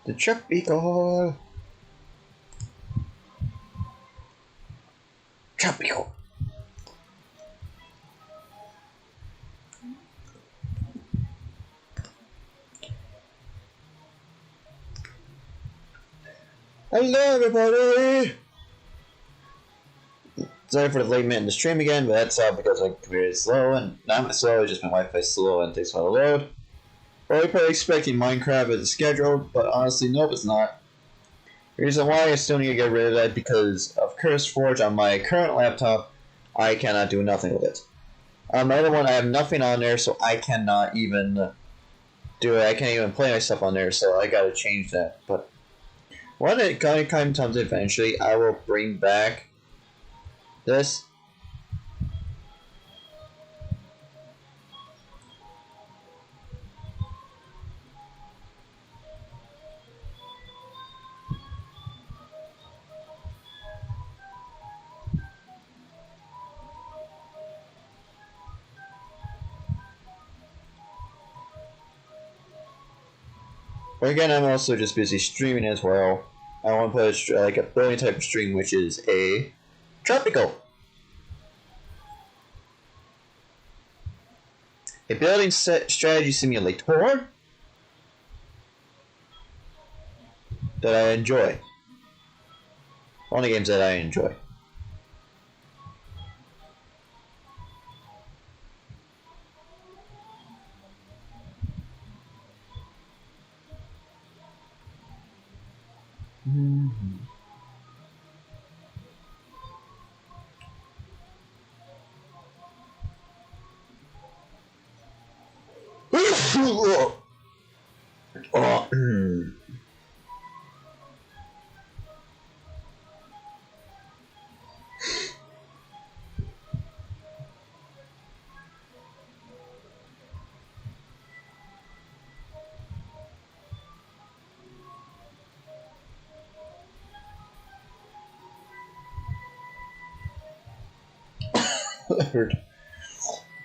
The Tropico. Tropico. Hello everybody! Sorry for the late minute in the stream again, but that's because my computer is slow, and not slow, it's just my Wi-Fi is slow and it takes a while to load. Probably expecting Minecraft as scheduled, but honestly, nope, it's not. The reason why I still need to get rid of that because of CurseForge on my current laptop, I cannot do nothing with it. On my other one, I have nothing on there, so I cannot even do it. I can't even play my stuff on there, so I gotta change that. But when it comes eventually, I will bring back this. But again, I'm also just busy streaming as well. I want to put like a building type of stream, which is a Tropico. A building strategy simulator that I enjoy. Only games that I enjoy.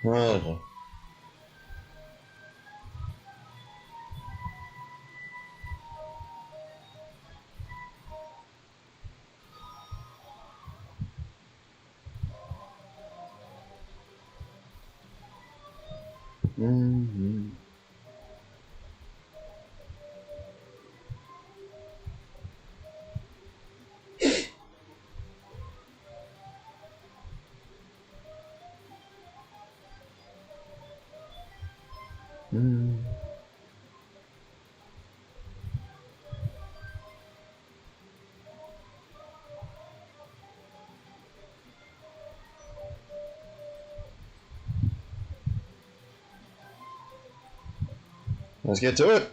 Well, let's get to it.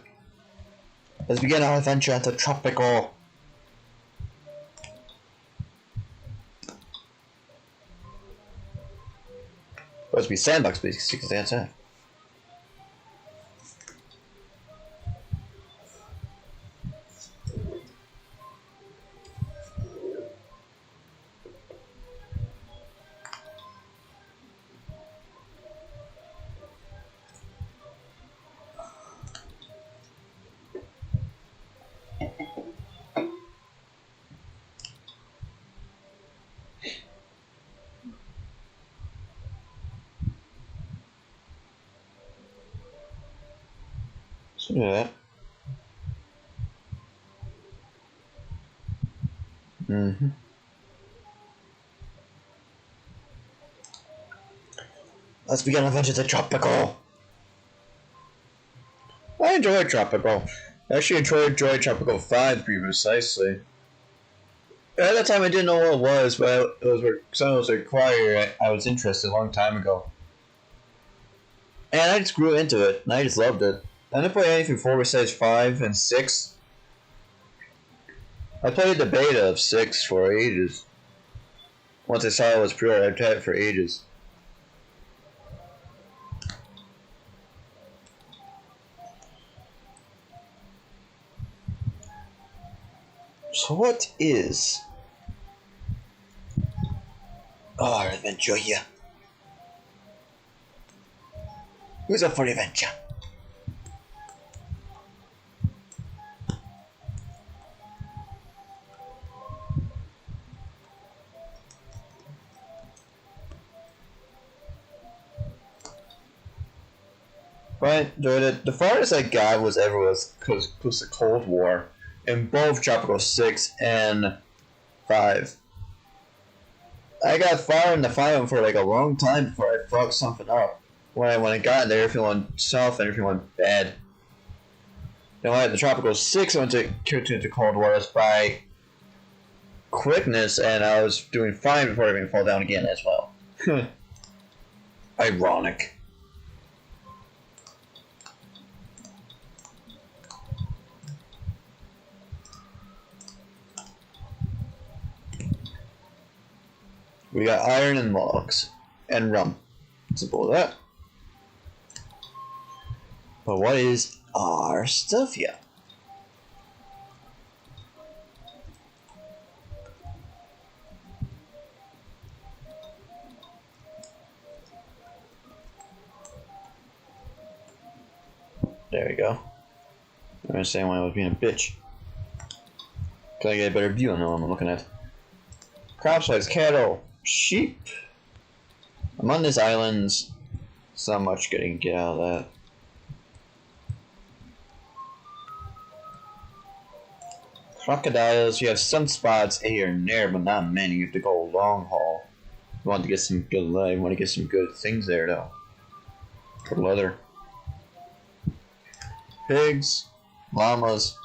Let's begin our adventure into Tropico. Supposed to be sandbox basically, because that's it. Yeah. Let's begin our adventure to Tropico. I enjoyed Tropico. I actually enjoyed Tropico 5 pretty precisely. At that time I didn't know what it was, but it was something was required. I was interested a long time ago. And I just grew into it, and I just loved it. I didn't play anything before besides 5 and 6. I played the beta of 6 for ages. Once I saw it was pre-order, I'd had it for ages. So what is our adventure here? Who's up for the adventure? But I enjoyed it. The farthest I got was ever was close to Cold War in both Tropico 6 and 5. I got far in the final for like a long time before I fucked something up. When I got there, everything went south and everything went bad. Then when I had the Tropico 6, I went to Cold War by quickness, and I was doing fine before everything fell down again as well. Ironic. We got iron and logs. And rum. Simple as that. But what is our stuff here? There we go. I understand why I was being a bitch. Can I get a better view on the one I'm looking at? Crop size, cattle, sheep. I'm on this island. It's not much good I can get out of that. Crocodiles, you have sunspots here and there, but not many. You have to go long haul. You want to get some good life. You want to get some good things there, though. For leather. Pigs, llamas,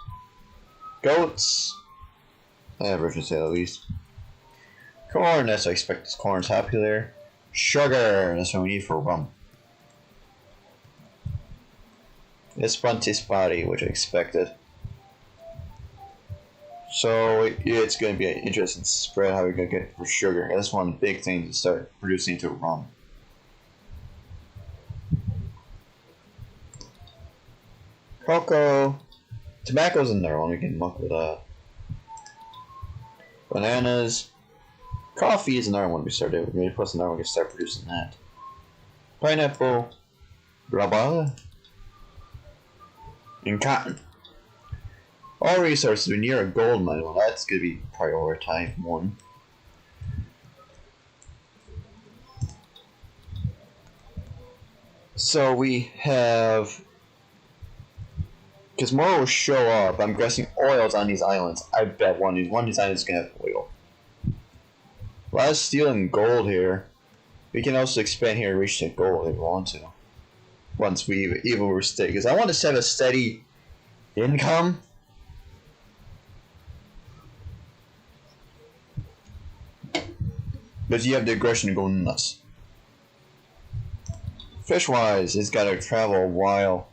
goats. Average, to say the least. Corn, that's I expect this corn's popular. Sugar, that's what we need for rum. Espontispati, which I expected. So it's going to be an interesting spread how we're going to get for sugar. That's one of the big things to start producing into rum. Cocoa. Tobacco's in there, we can muck with that. Bananas. Coffee is another one we started. We're going to put another one, we can start producing that. Pineapple. Rubber. And cotton. All resources are near a gold mine. Well, that's going to be prioritized one. So we have, because more will show up. I'm guessing oil's on these islands. I bet one of these islands is going to have oil. A lot of steel and gold here. We can also expand here and reach that gold if we want to. Once we even were steady, because I want to have a steady income. But you have the aggression to go nuts. Fish-wise, it's got to travel a while.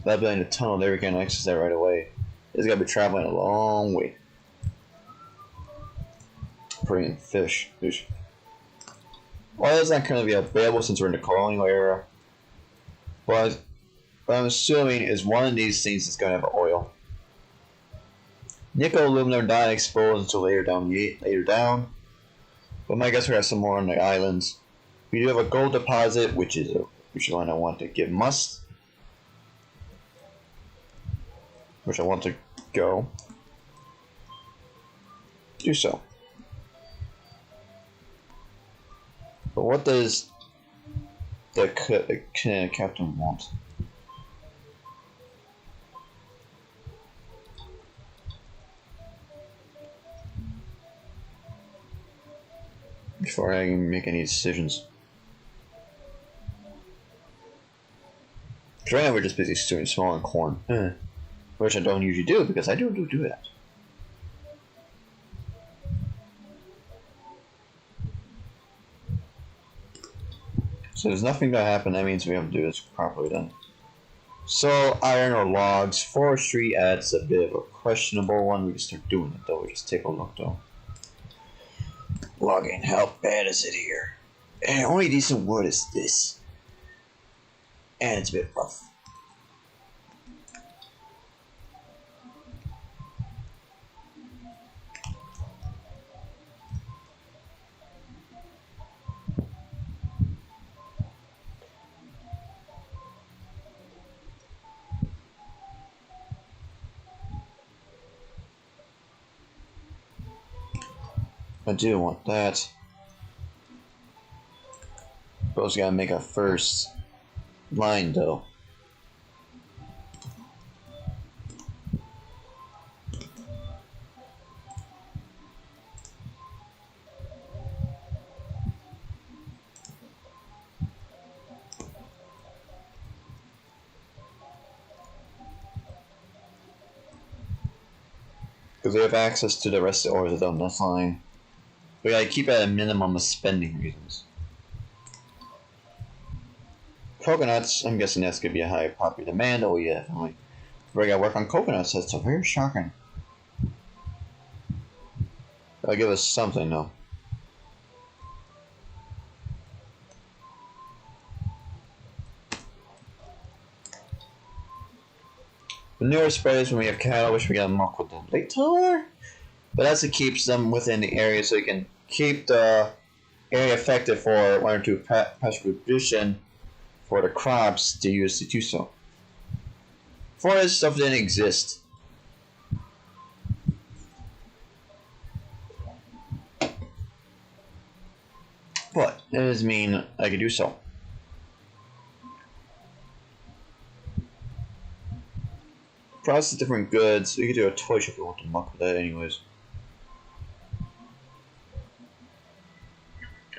That being a tunnel, there we can access that right away. It's got to be traveling a long way. Bringing fish. Well, it's not currently available since we're in the colonial era. But what I'm assuming is one of these things is going to have oil. Nickel, aluminum, not exposed until later down. But I guess we have some more on the islands. We do have a gold deposit, which one I want to give must. Which I want to go. Do so. But what does the captain want? Before I can make any decisions. Because right now we're just busy doing small and corn. Which I don't usually do, because I do that. So there's nothing gonna happen, that means we have to do this properly then. So, iron or logs. Forestry, that's a bit of a questionable one. We can start doing it though, we just take a look though. Logging, how bad is it here? And only decent wood is this. And it's a bit rough. I do want that. Suppose we gotta make our first line though. Because we have access to the rest of the ores of them, that's fine. We gotta keep at a minimum of spending reasons. Coconuts, I'm guessing that's gonna be a high popular demand. Oh yeah, definitely. We gotta work on coconuts, that's so very shocking. That'll give us something though. Manure sprays when we have cattle, which we gotta muck with the later. But that's what keeps them within the area so you can keep the area effective for 1 or 2 pasture production for the crops to use to do so. Before this stuff didn't exist. But it doesn't mean I can do so. Process different goods. We could do a toy shop if we want to muck with that anyways.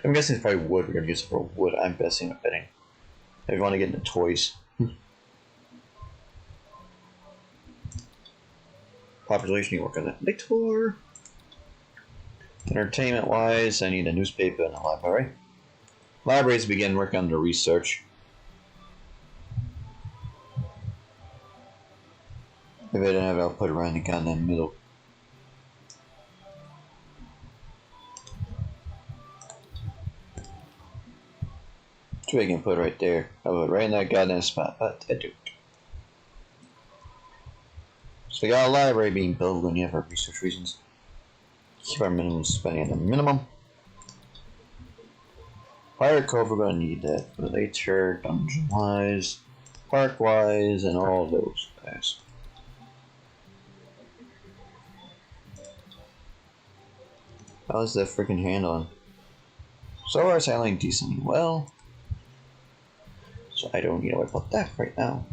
I'm guessing it's probably wood. We're gonna use it for wood. I'm guessing and betting. If you want to get into toys. Population, you work on that later. Entertainment wise, I need a newspaper and a library. Libraries begin working on the research. If I don't have it, I'll put it right in the goddamn middle. So we can put it right there. I'll put it right in that goddamn spot, but I do. So we got a library being built when you have for research reasons. Keep our minimum spending at the minimum. Fire cove, we're gonna need that for later, dungeon wise, park wise, and all those guys. How's that freaking handling? So it's handling decently well. So I don't need to worry about that right now.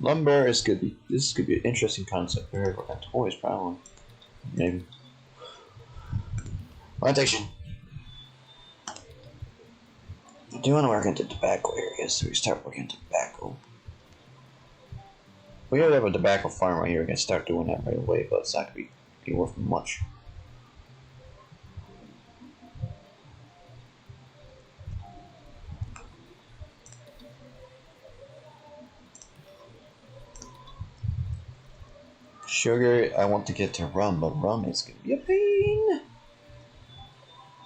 Lumber is good. This could be an interesting concept. We're working on toys, probably. Maybe. Plantation. I do want to work into tobacco areas, so we start working into tobacco. We already have a tobacco farm right here. We're gonna start doing that right away, but it's not gonna be worth much. Sugar, I want to get to rum, but rum is gonna be a pain.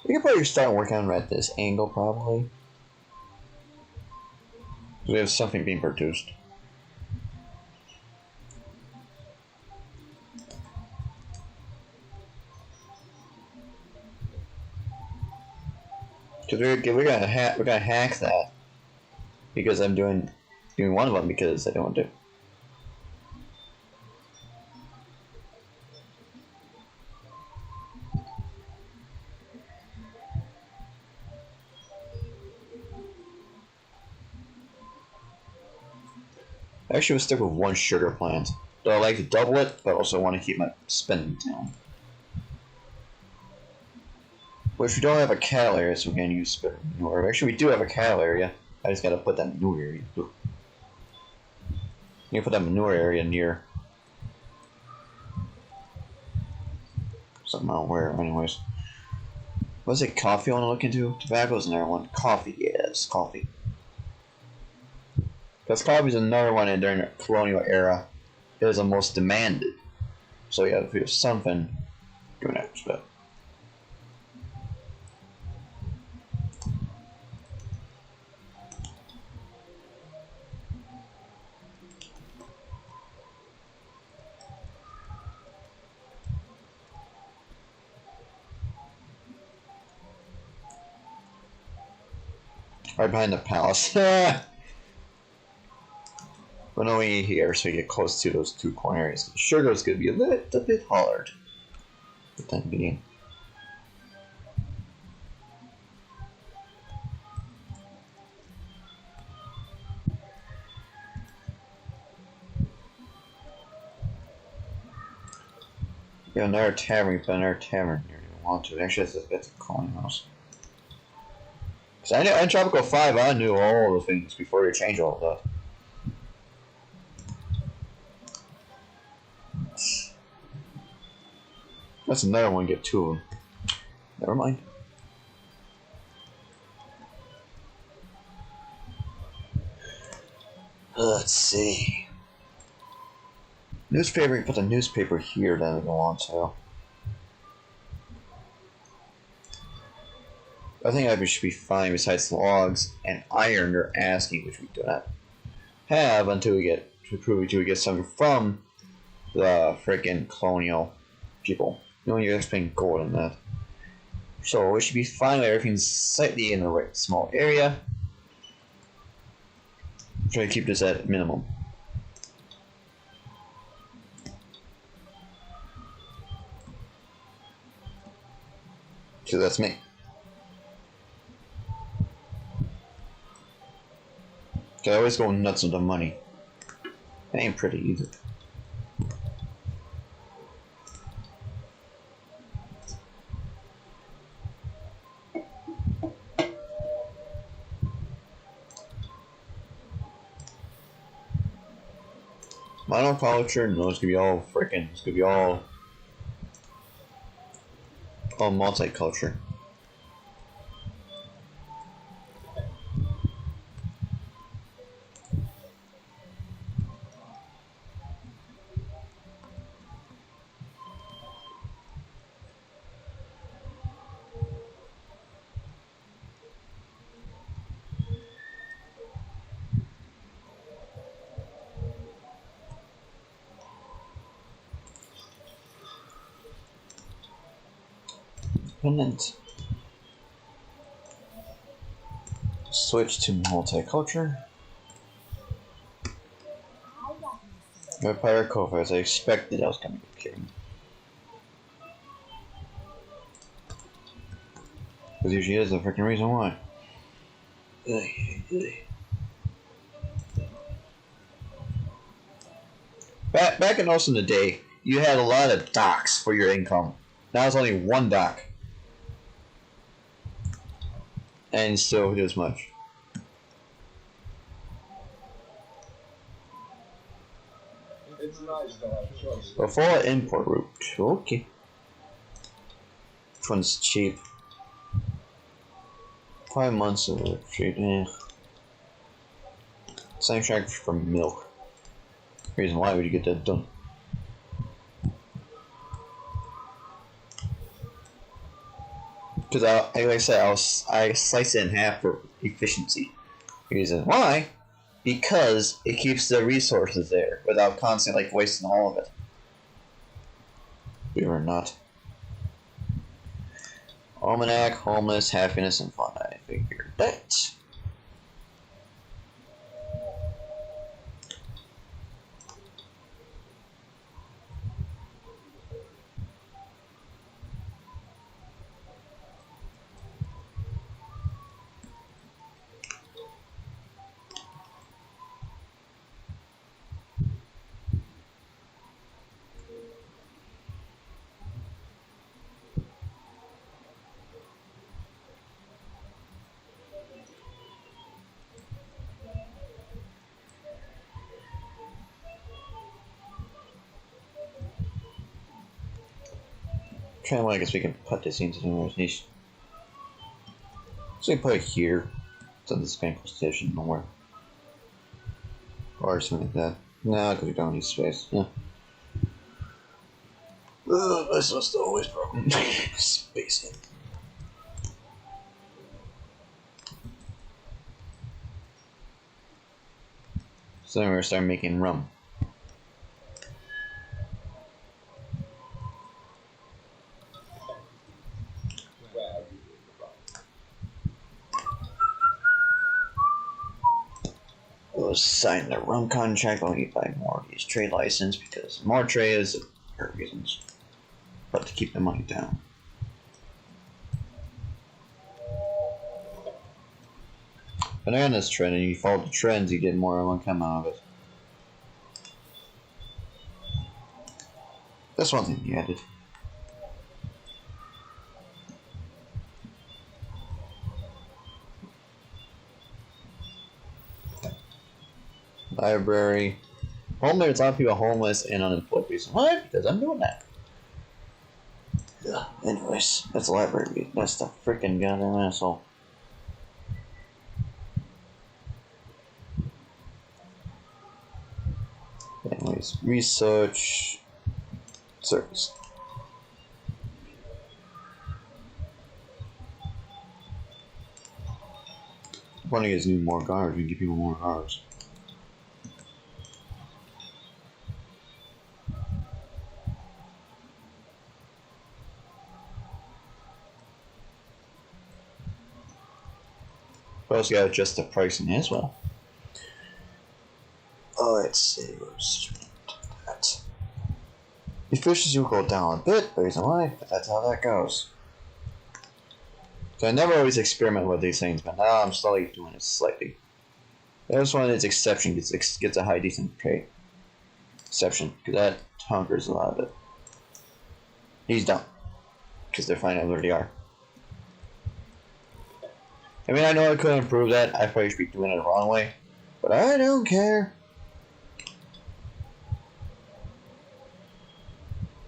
We can probably start working on at this angle, probably. We have something being produced. Because we're gonna hack that because I'm doing one of them because I don't want to. Actually, we'll stick with one sugar plant. Though I like to double it, but also want to keep my spending down. Which we don't have a cattle area, so we're going to use manure. Actually, we do have a cattle area. I just got to put that manure area. You can put that manure area near something I don't wear, anyways. Was it coffee I want to look into? Tobacco's another one. Coffee, yes, coffee. Because coffee is another one during the colonial era. It was the most demanded. So yeah, if there's something, do an extra. Right behind the palace. But only here, so you get close to those two corner areas. Sugar is going to be a little bit hard. For the time being. Yeah, another tavern, but another tavern here. You want to. Actually, that's a calling house. Because I knew in Tropico 5, I knew all the things before you change all of that. That's another one, get two of them. Never mind. Let's see. Newspaper, you put the newspaper here, then we go on to. I think I should be fine besides logs and iron they're asking, which we do not have until we get something from the freaking colonial people. You know, you're expecting gold in that. So we should be fine with everything slightly in the right small area. Try to keep this at minimum. So that's me. I always go nuts with the money. It ain't pretty either. Monoculture? No, it's gonna be all freaking. It's gonna be all multiculture. Switch to multiculture. Vampire Cove, as I expected, I was gonna be kidding. Because usually is the freaking reason why. Back in also in the day, you had a lot of docks for your income. Now it's only one dock. And still do as much. It's nice to have choice. Before import route. Okay. Which one's cheap? 5 months of retreat. Same track for milk. Reason why would you get that done? Because like I said, I slice it in half for efficiency. Reason why? Because it keeps the resources there without constantly like wasting all of it. We were not. Almanac, homeless, happiness, and fun. I figured that. Trying to, I guess we can put this into the most niche. So we put it here, so this bank position nowhere. Or something like that. No, because we don't need space. Yeah. This was always broken. Spacing. So then we're gonna start making rum. We'll sign the rum contract. I'll need to buy more of these trade license because more trade is for reasons, but to keep the money down. But on this trend, and you follow the trends, you get more income out of it. That's one thing you added. Library. Home, there's a lot of people homeless and unemployed. What? Because I'm doing that. Ugh. Anyways, that's the library. That's the freaking goddamn asshole. Anyways, research service. I want to get more guards. We can give people more guards. We also got to adjust the pricing as well. Oh, let's see. That. Efficiency will go down a bit, but reason why? That's how that goes. So I never always experiment with these things, but now I'm slowly doing it slightly. This one is exception gets a high decent pay. Exception, because that hunkers a lot of it. He's done, because they're finding out where they are. I mean, I know I could improve that. I probably should be doing it the wrong way, but I don't care.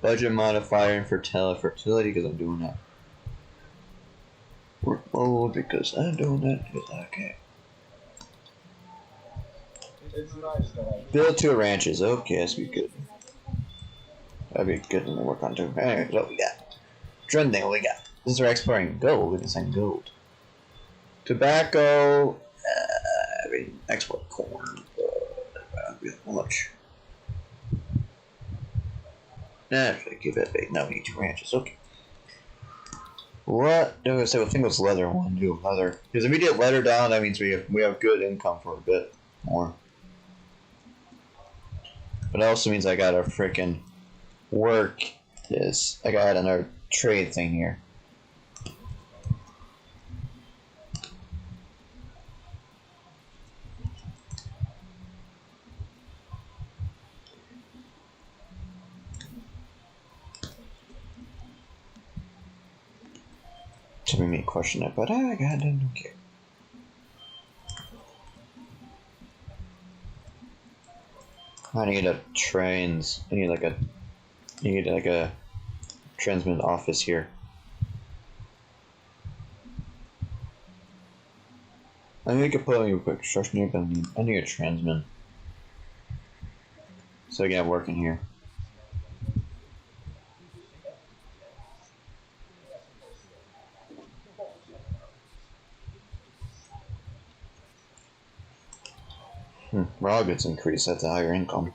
Budget modifier for fertility because I'm doing that. Workload because I'm doing that because I can. It's nice to have. Build 2 ranches. Okay, that's be good. That'd be good to work on too. Anyway, what we got? Trending, what we got? This is our exploring gold. We can send gold. Tobacco. I mean, export corn. How much? Nah, I give that big. No, we need 2 ranches. Okay. What do I say? I think it was leather. I want to do leather because if we get leather down, that means we have good income for a bit more. But it also means I gotta frickin' work this. I got another trade thing here. To make me question it, but I don't care. I need a trains. I need like a transmit office here. I think I could put a quick construction here, but I need a transmit. So I can have work in here. Raw goods increase, that's a higher income.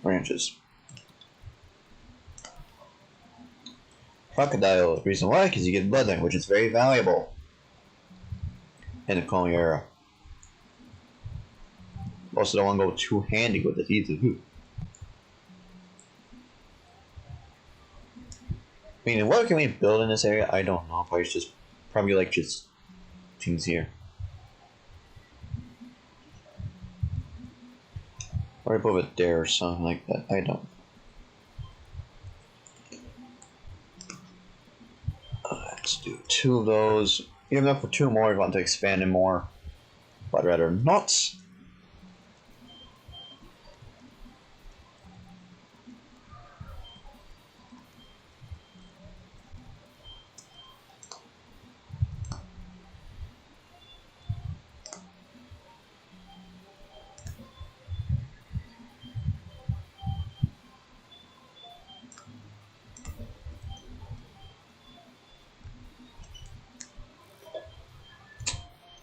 Ranches. Crocodile, the reason why? Because you get leather, which is very valuable in the colonial era. Also don't want to go too handy with it either. I mean, what can we build in this area? I don't know. Probably like just things here. Or above it there or something like that. I don't. Let's do 2 of those. You have enough for 2 more if you want to expand it more. But rather not.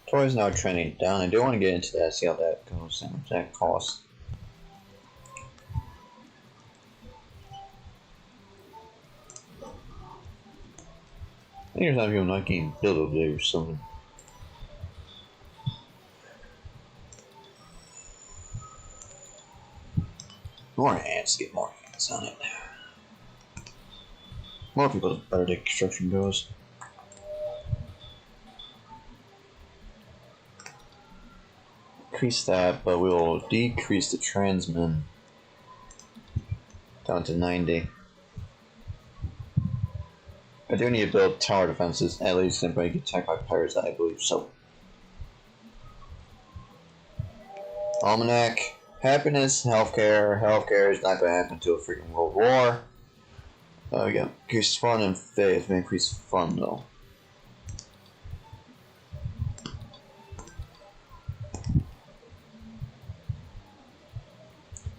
Toys now trending down. I do want to get into that, see how that goes and what that costs. I think there's not people not getting built over there or something. More hands, get more hands on it. More people, the better the construction goes. Increase that, but we will decrease the transmin down to 90. I I do need to build tower defenses, at least if I get attacked by pirates, I believe so. Almanac. Happiness, healthcare. Healthcare is not going to happen until a freaking world war. Again, increase fun and faith. May increase fun though.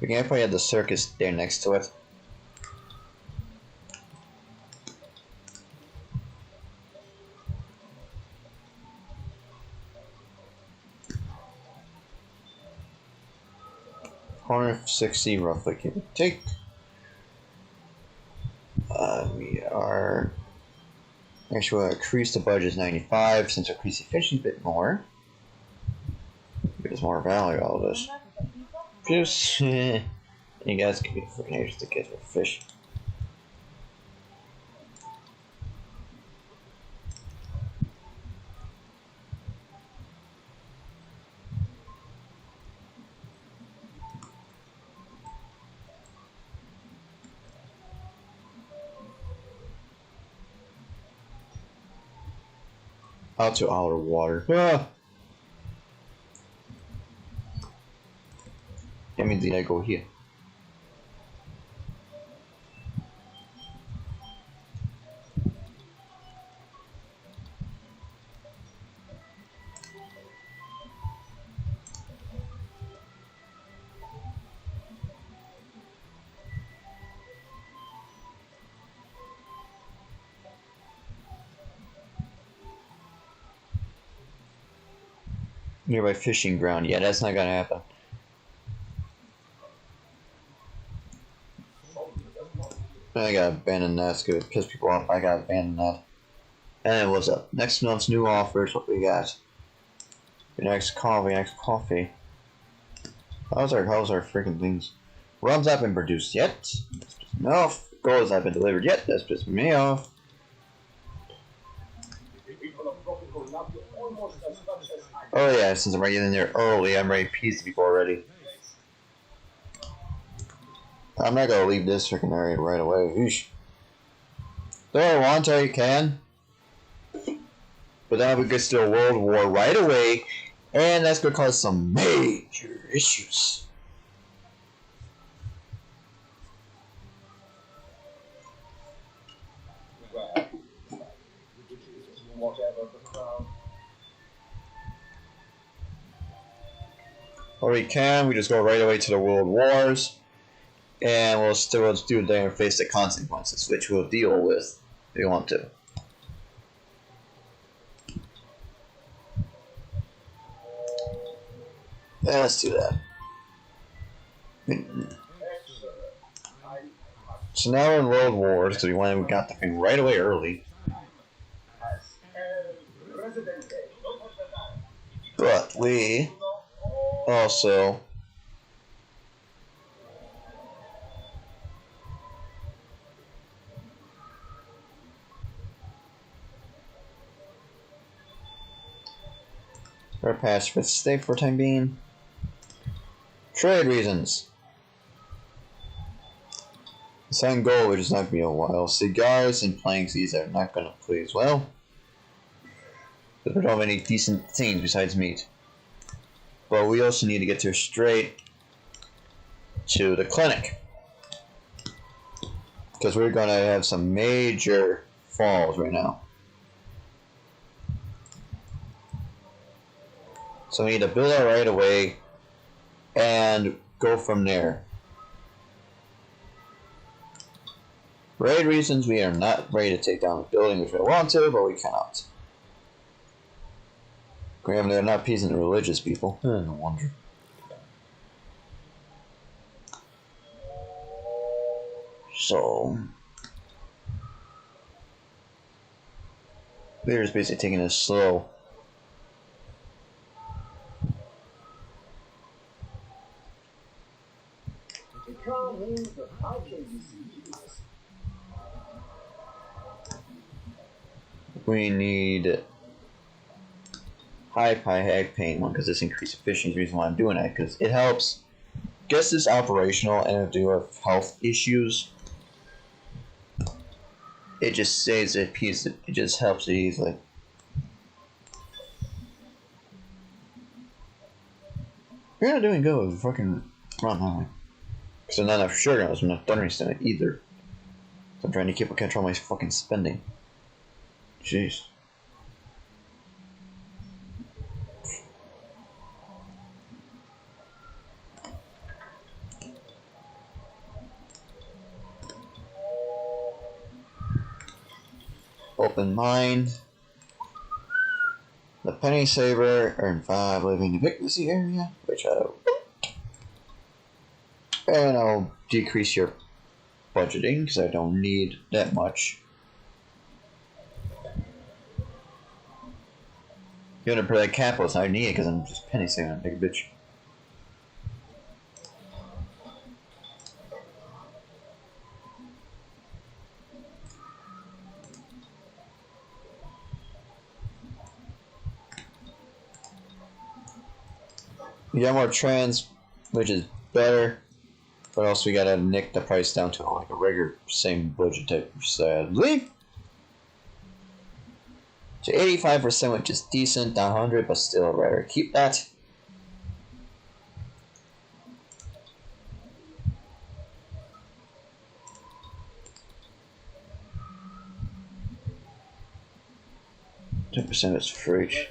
We can probably have the circus there next to it. $160 roughly, give or take. We are actually we'll increase the budget to 95 since increase efficiency a bit more. Give us more value out of this. Just you guys can be freaking agents to get for fish. Out to outer water. Ah! That means I go here. Nearby fishing ground. Yeah, that's not gonna happen. I gotta abandon that. It's gonna piss people off. I gotta abandon that. And what's up? Next month's new offers. What we got? Next coffee. How's our freaking things? Rum's not been produced yet. That's pissing me off. Gold has not been delivered yet. That's pissing me off. Oh yeah, since I'm right in there early, I'm ready to piece people already. I'm not gonna leave this freaking area right away. Eesh. Though I want to, you can. But then we could still world war right away, and that's gonna cause some major issues. Or we can, we just go right away to the world wars, and we'll still do it there and face the consequences, which we'll deal with if you want to. Yeah, let's do that. So now we're in world wars because we got the thing right away early. But we also our pacifist state for the time being. Trade reasons. Selling gold, which is not going to be a while. Cigars and planks, these are not going to please well. Because we don't have any decent things besides meat. But we also need to get to straight to the clinic. Because we're going to have some major falls right now. So we need to build that right away and go from there. Raid reasons, we are not ready to take down the building which we want to, but we cannot. Graham, they're not peasant religious people. No wonder. So we're just basically taking it slow. We need high pain one because this increased efficiency is the reason why I'm doing that, because it helps get this operational and if you have health issues, it just saves a piece. It just helps it easily. You're not doing good with the fucking run, are we? Because I'm not enough sugar, I'm not done it either. So I'm trying to keep control of my fucking spending. Jeez. Open mind. The penny saver earned 5 living in the Victory area, which I'll. And I'll decrease your budgeting because I don't need that much. You're gonna put that capitalist, I need it because I'm just penny saving that big bitch. We got more trans, which is better, but also we gotta nick the price down to like a regular same budget type, sadly. To 85%, which is decent, not 100, but still I'd rather keep that. % is free.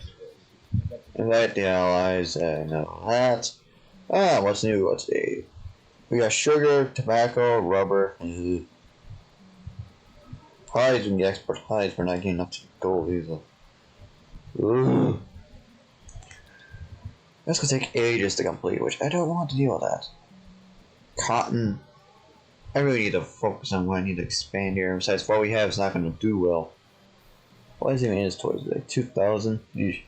Invite the allies, no that. Ah, what's new? What's new? We got sugar, tobacco, rubber. Hides, we can export hides, we're not getting enough to gold either. Ooh. That's gonna take ages to complete, which I don't want to deal with that. Cotton. I really need to focus on what I need to expand here. Besides, what we have is not gonna do well. Why is it even in his toys today? 2,000? Eesh.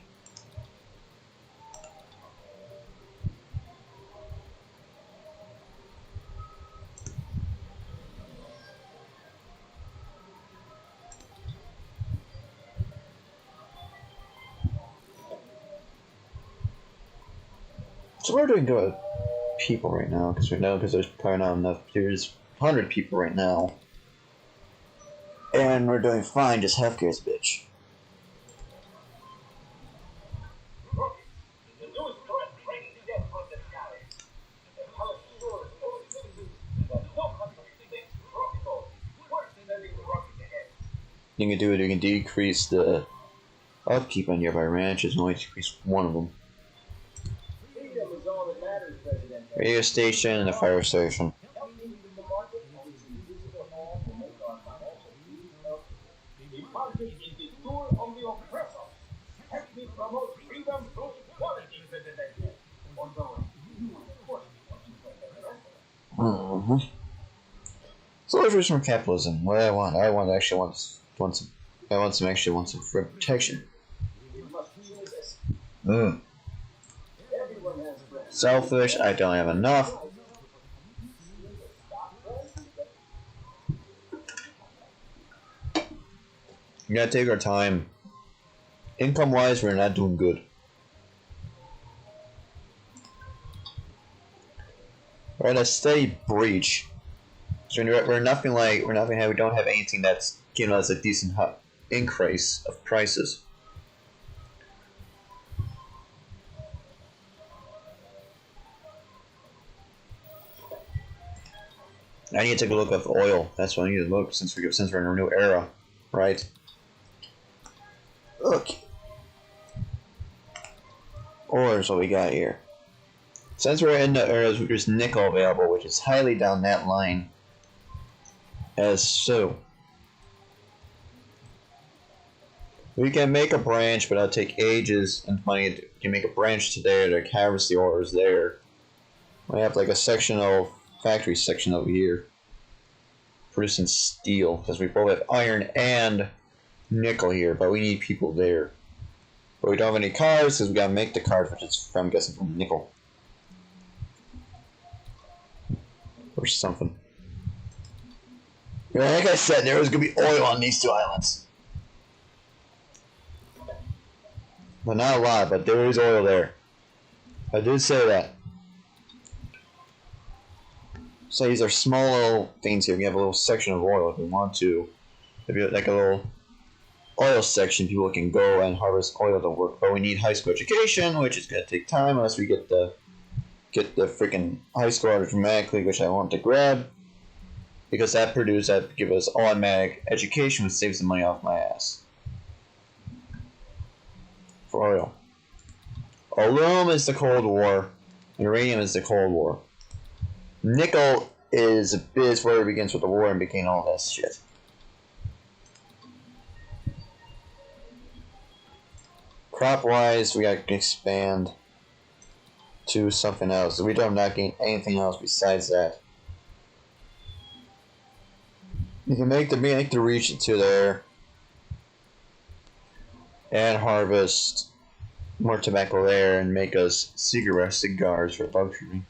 So we're doing good with people right now, because there's probably not enough. There's 100 people right now. And we're doing fine, just healthcare's a bitch. You can do it, you can decrease the upkeep on nearby ranches and only decrease one of them. Radio station and a fire station. So let's from capitalism. What I want some protection. Selfish, I don't have enough. We gotta take our time. Income wise, we're not doing good. We're at a steady breach. So we don't have anything that's giving us a decent increase of prices. I need to take a look at oil. That's what I need to look since we're in a new era, right? Look. Or is what we got here. Since we're in the areas where there's nickel available, which is highly down that line, as so. We can make a branch, but it'll take ages and money to make a branch to there to harvest the ores there. We have like a factory section over here producing steel, because we both have iron and nickel here, but we need people there. But we don't have any cars, because we gotta make the cars, which is, I'm guessing, from nickel. Or something. You know, like I said, there was gonna be oil on these two islands. But not a lot, but there is oil there. I did say that. So these are small little things here. We have a little section of oil if we want to. If you have like a little oil section, people can go and harvest oil to work. But we need high school education, which is gonna take time unless we get the freaking high school automatically, which I want to grab. Because that give us automatic education, which saves the money off my ass. For oil. Aluminum is the Cold War. Uranium is the Cold War. Nickel is where it begins with the war and became all that shit. Crop wise, we gotta expand to something else. We don't not gain anything else besides that. You can make the reach to there and harvest more tobacco there and make us cigars for luxury.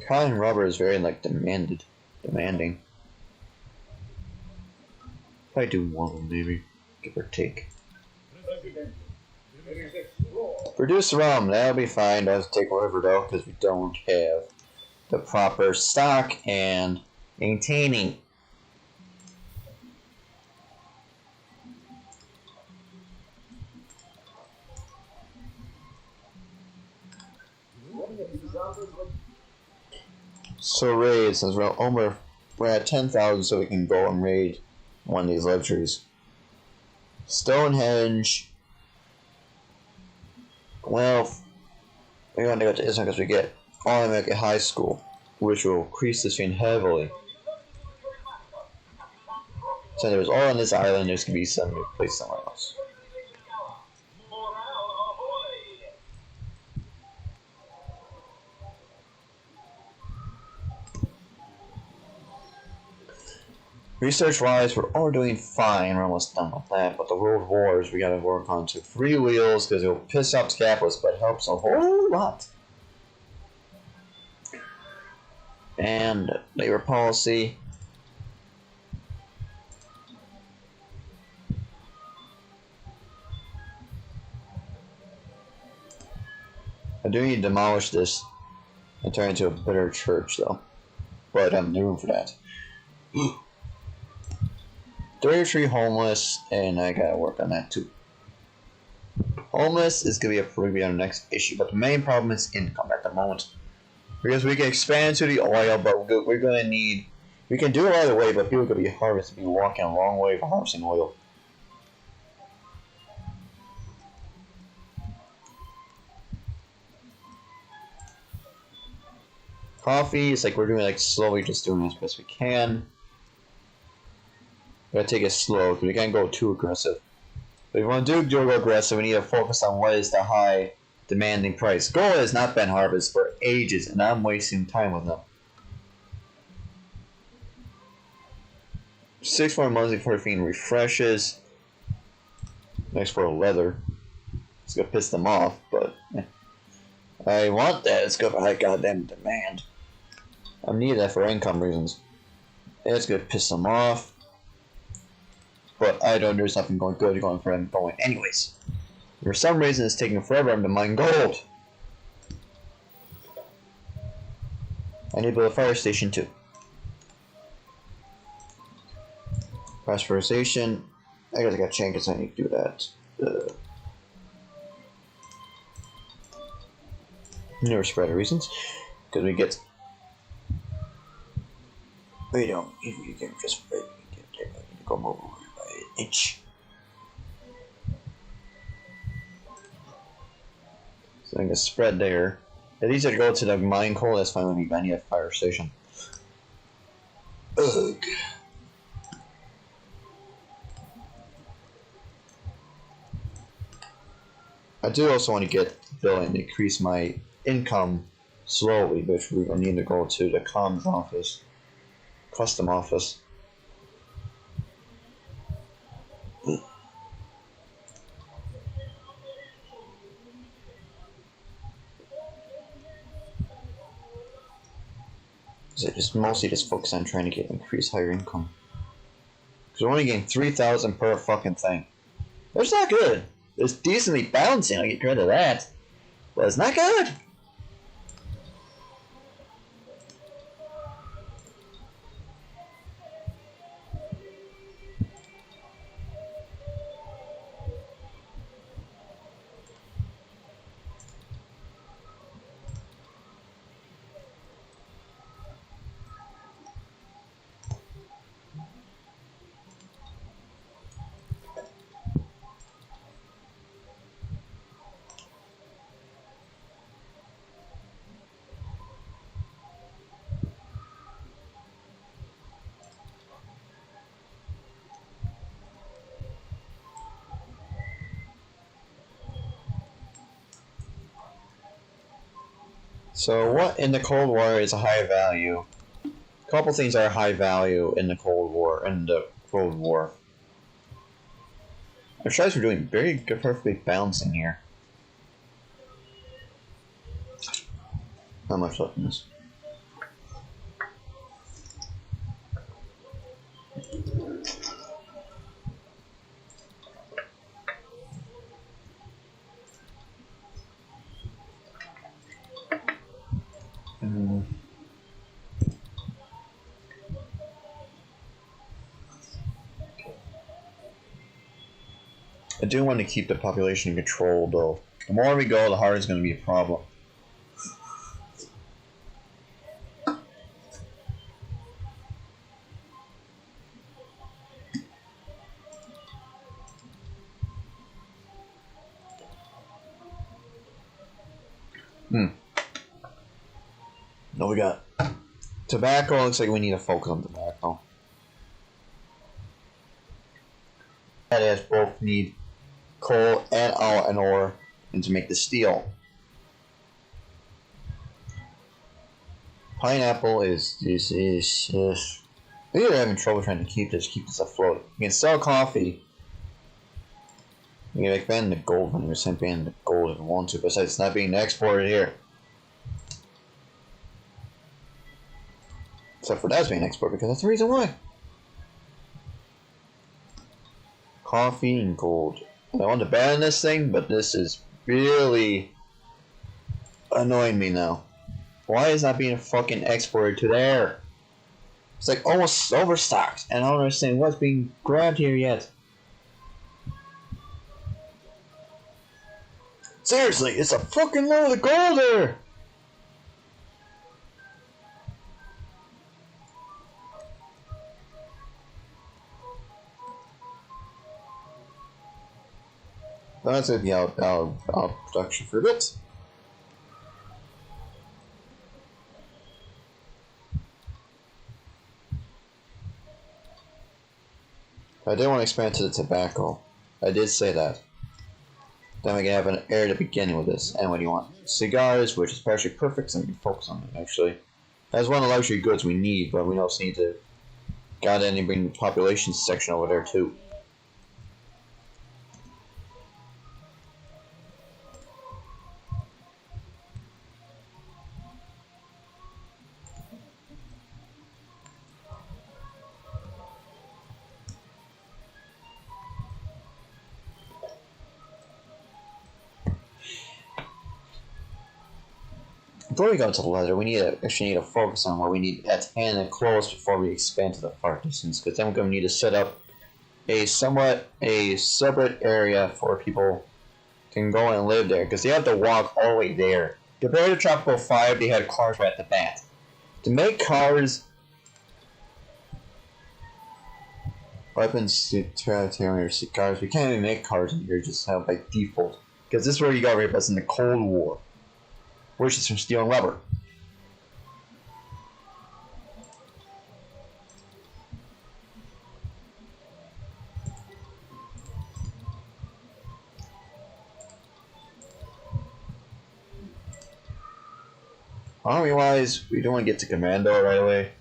Cotton rubber is very demanding. Probably do one maybe, give or take. Produce rum, that'll be fine. Doesn't take whatever though, because we don't have the proper stock and maintaining. So raid, since we're at 10,000, so we can go and raid one of these luxuries. Stonehenge. Well, we want to go to Islam because we get automatic high school, which will increase this thing heavily. So there's all on this island. There's gonna be some place somewhere else. Research-wise, we're all doing fine. We're almost done with that. But the World Wars, we gotta work on to free wheels because it'll piss off capitalists, but helps a whole lot. And labor policy. I do need to demolish this and turn it into a better church, though. But I'm no room for that. 33 homeless, and I gotta work on that too. Homeless is gonna be a preview on the next issue, but the main problem is income at the moment. Because we can expand to the oil, but we're gonna need. We can do it either way, but people are gonna be walking a long way for harvesting oil. Coffee is like we're doing slowly, just doing as best we can. We gotta take it slow because we can't go too aggressive. But if we want to go aggressive, we need to focus on what is the high demanding price. Gold has not been harvested for ages, and I'm wasting time with them. 6 more months before the fiend refreshes. Next for leather. It's gonna piss them off, but I want that. It's got a high goddamn demand. I need that for income reasons. It's gonna piss them off. But I don't. There's nothing going good going for them going anyways. For some reason, it's taking forever to mine gold. I need to build a fire station too. Pasteurization. I guess I got changes. I need to do that. Neurospreader reasons, because we get. We don't. You can just go move over by an inch. So I can spread there. It's easier to go to the mine coal. That's fine with me. But I need a fire station. Ugh. I do also want to get built and increase my income slowly, which we're going to need to go to the comms office, custom office. So just mostly just focus on trying to get increased higher income. Because we're only getting 3,000 per fucking thing. That's not good. It's decently balancing, I'll get rid of that. But it's not good. So what in the Cold War is a high value? A couple things are high value in the Cold War. Our tries were doing very good, perfectly balancing here. Not much left in this. I do want to keep the population in control, though. The more we go, the harder it's going to be a problem. No, we got tobacco. Looks like we need to focus on tobacco. That is, both need coal and iron ore and to make the steel. Pineapple is we're having trouble trying to keep this afloat. You can sell coffee. You can expand the gold when you're expanding the gold if you want to, besides it's not being exported here. Except for that's being exported because that's the reason why. Coffee and gold. I want to ban this thing, but this is really annoying me now. Why is that being fucking exported to there? It's like almost overstocked, and I don't understand what's being grabbed here yet. Seriously, it's a fucking load of gold there! That's it, yeah, I'll production for a bit. I did want to expand to the tobacco. I did say that. Then we can have an area to begin with this. And what do you want? Cigars, which is partially perfect, so we can focus on it, actually. That's one of the luxury goods we need, but we also need to... Gotta bring the population section over there, too. Before we go to the leather, we actually need to focus on what we need at hand and close before we expand to the far distance, because then we're going to need to set up a separate area for people can go and live there, because they have to walk all the way there. Compared to Tropico 5, they had cars right at the bat. To make cars, weapons, utilitarian, or cigars, we can't even make cars in here, just have by default, because this is where you got rid of us in the Cold War. Which is from steel and rubber. Army-wise, we don't want to get to commando right away.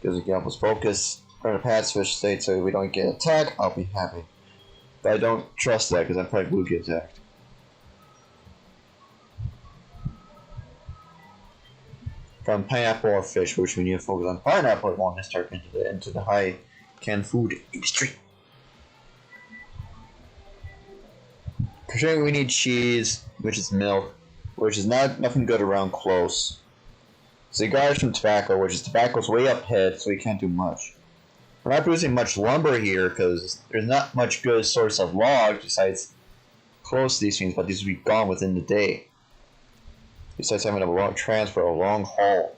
Because it helps us focus. We're in a pacifist state, so if we don't get attacked, I'll be happy. But I don't trust that, because I probably will get attacked. From pineapple or fish, which we need to focus on pineapple, we want to start into the high canned food industry. Considering we need cheese, which is milk, which is nothing good around close. Cigars from tobacco, which is tobacco's way up ahead, so we can't do much. We're not producing much lumber here because there's not much good source of logs besides close to these things, but these will be gone within the day. Besides having a long transfer, a long haul.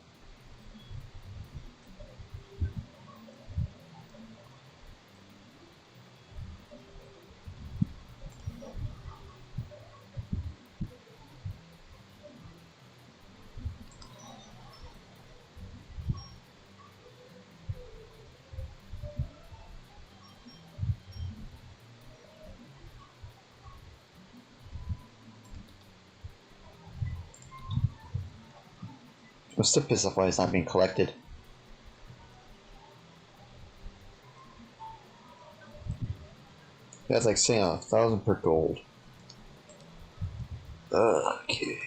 I'm still pissed off why it's not being collected. That's like saying 1,000 per gold. Okay.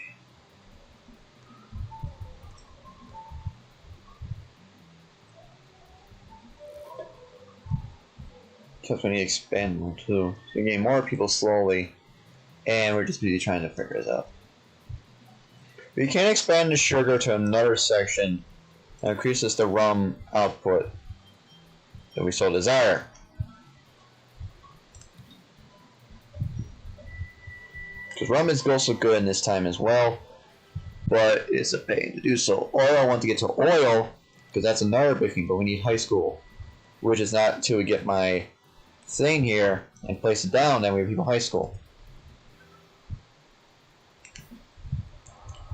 Because we need to expand more too. So we gain more people slowly, and we're just busy trying to figure this out. We can expand the sugar to another section that increases the rum output that we so desire. Because rum is also good in this time as well, but it's a pain to do so. Oil, I want to get to oil, because that's another big thing, but we need high school, which is not until we get my thing here and place it down, then we have people high school.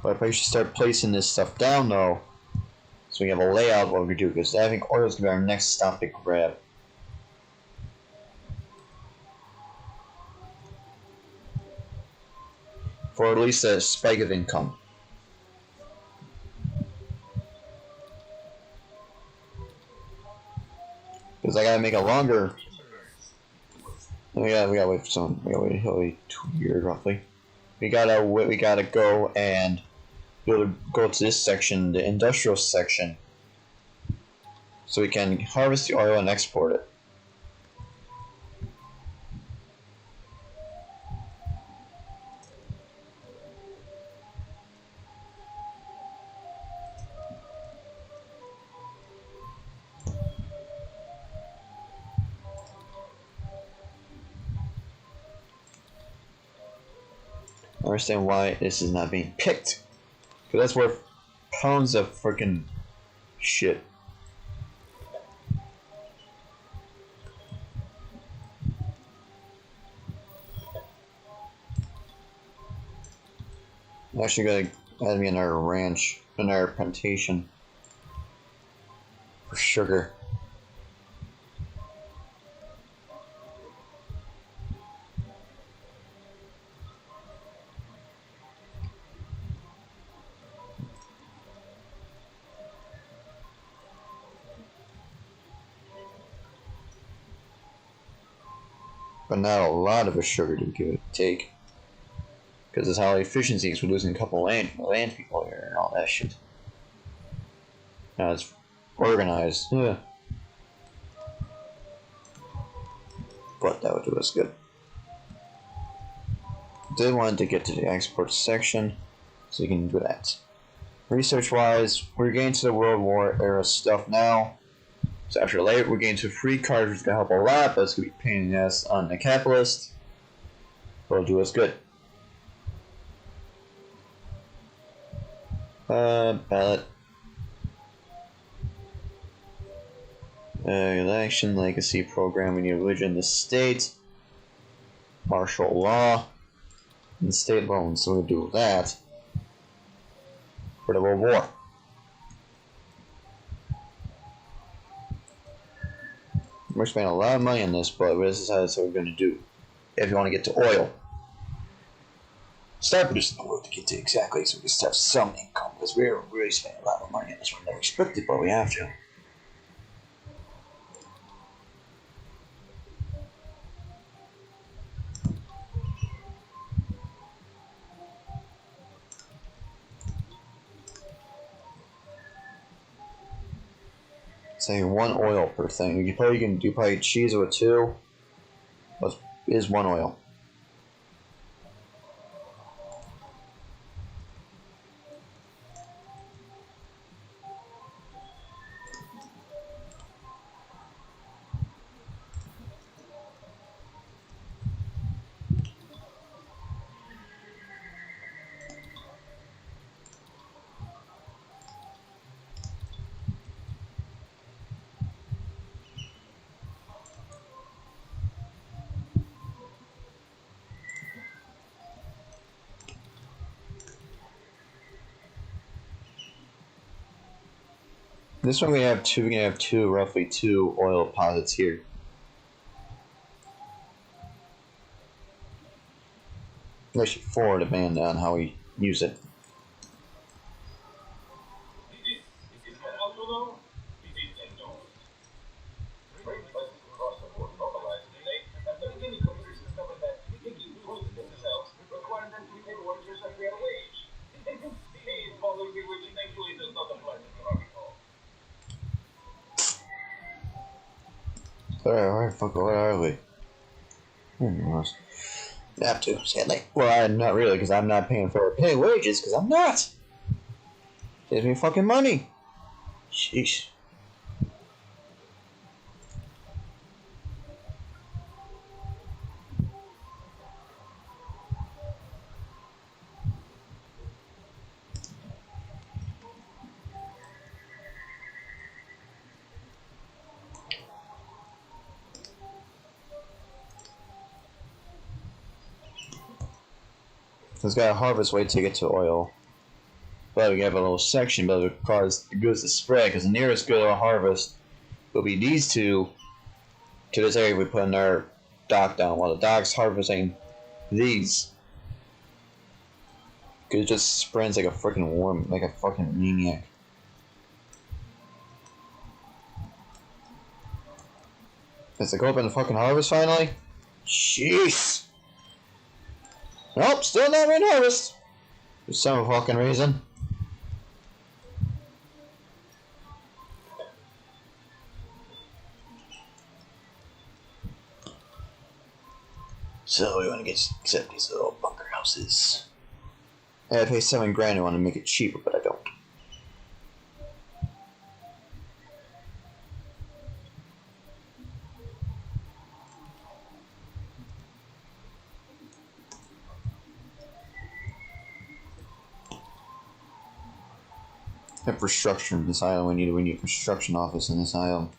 But I probably should start placing this stuff down though, so we have a layout of what we do, because I think oil is going to be our next stop and grab. For at least a spike of income. Because I gotta make a longer. We gotta wait for some. We gotta wait 2 years roughly. We gotta go and be able to go to this section, the industrial section, so we can harvest the oil and export it. I understand why this is not being picked, because that's worth pounds of freaking shit. I'm actually gonna add me another ranch, another plantation for sugar. But not a lot of a sugar to give it take. Because it's how efficiency is. We're losing a couple land people here and all that shit. Now it's organized. Yeah. But that would do us good. Did want to get to the export section, so you can do that. Research wise, we're getting to the World War era stuff now. So after later, we're getting to free cards, which is going to help a lot, but it's going to be a pain in the ass on the capitalist. But it'll do us good. Ballot. Election, legacy program, we need religion in the state. Martial law. And state loans, so we'll do that. For the World War. We're spending a lot of money on this, but this is how that's what we're going to do. If you want to get to oil. Start producing the oil to get to exactly, so we can just have some income. Because we're really spending a lot of money on this. We're never expected, but we have to. Say 1 oil per thing. You can do probably cheese with 2. But is 1 oil. This one we have 2. We can have 2, roughly 2 oil deposits here. Actually 4, depending on how we use it. Where the fuck, what are we? Who knows? I have to, sadly. Well, not really, because I'm not paying for pay wages, because I'm not. Saves me fucking money. Sheesh. It's got a harvest weight to get to oil. But we have a little section, but it cause the goods to spread, because the nearest good to harvest will be these two to this area we put in our dock down, while the dock's harvesting these. Because it just spreads like a freaking worm, like a fucking maniac. Let's go open the fucking harvest finally? Jeez! Nope, still not in harvest. For some fucking reason. So we want to accept these little bunker houses. I gotta pay $7 grand. I want to make it cheaper, but I don't. Infrastructure in this island. We need a construction office in this island.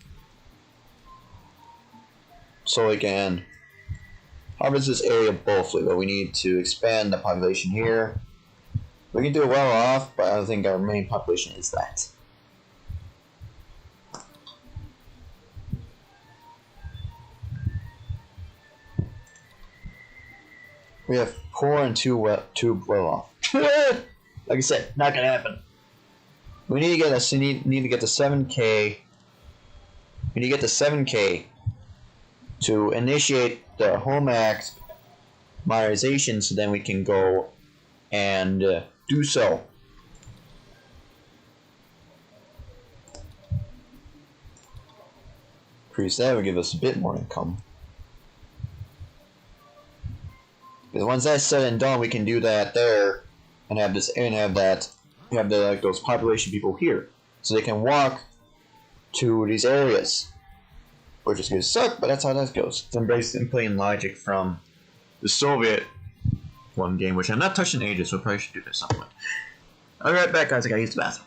So we can harvest this area bothly, but we need to expand the population here. We can do it well off, but I don't think our main population is that. We have poor and too well off. Like I said, not gonna happen. We need to get us. Need to get to 7K. We need to get to 7K to initiate the Home Act modernization, so then we can go and do so. Increase that would give us a bit more income. Because once that's said and done, we can do that there, and have this, and have that. Have the like those population people here, so they can walk to these areas, which is gonna suck, but that's how that goes. It's embracing playing logic from the Soviet one game, which I'm not touching in ages, so I probably should do this at some point. I'll be right back, guys. I gotta use the bathroom.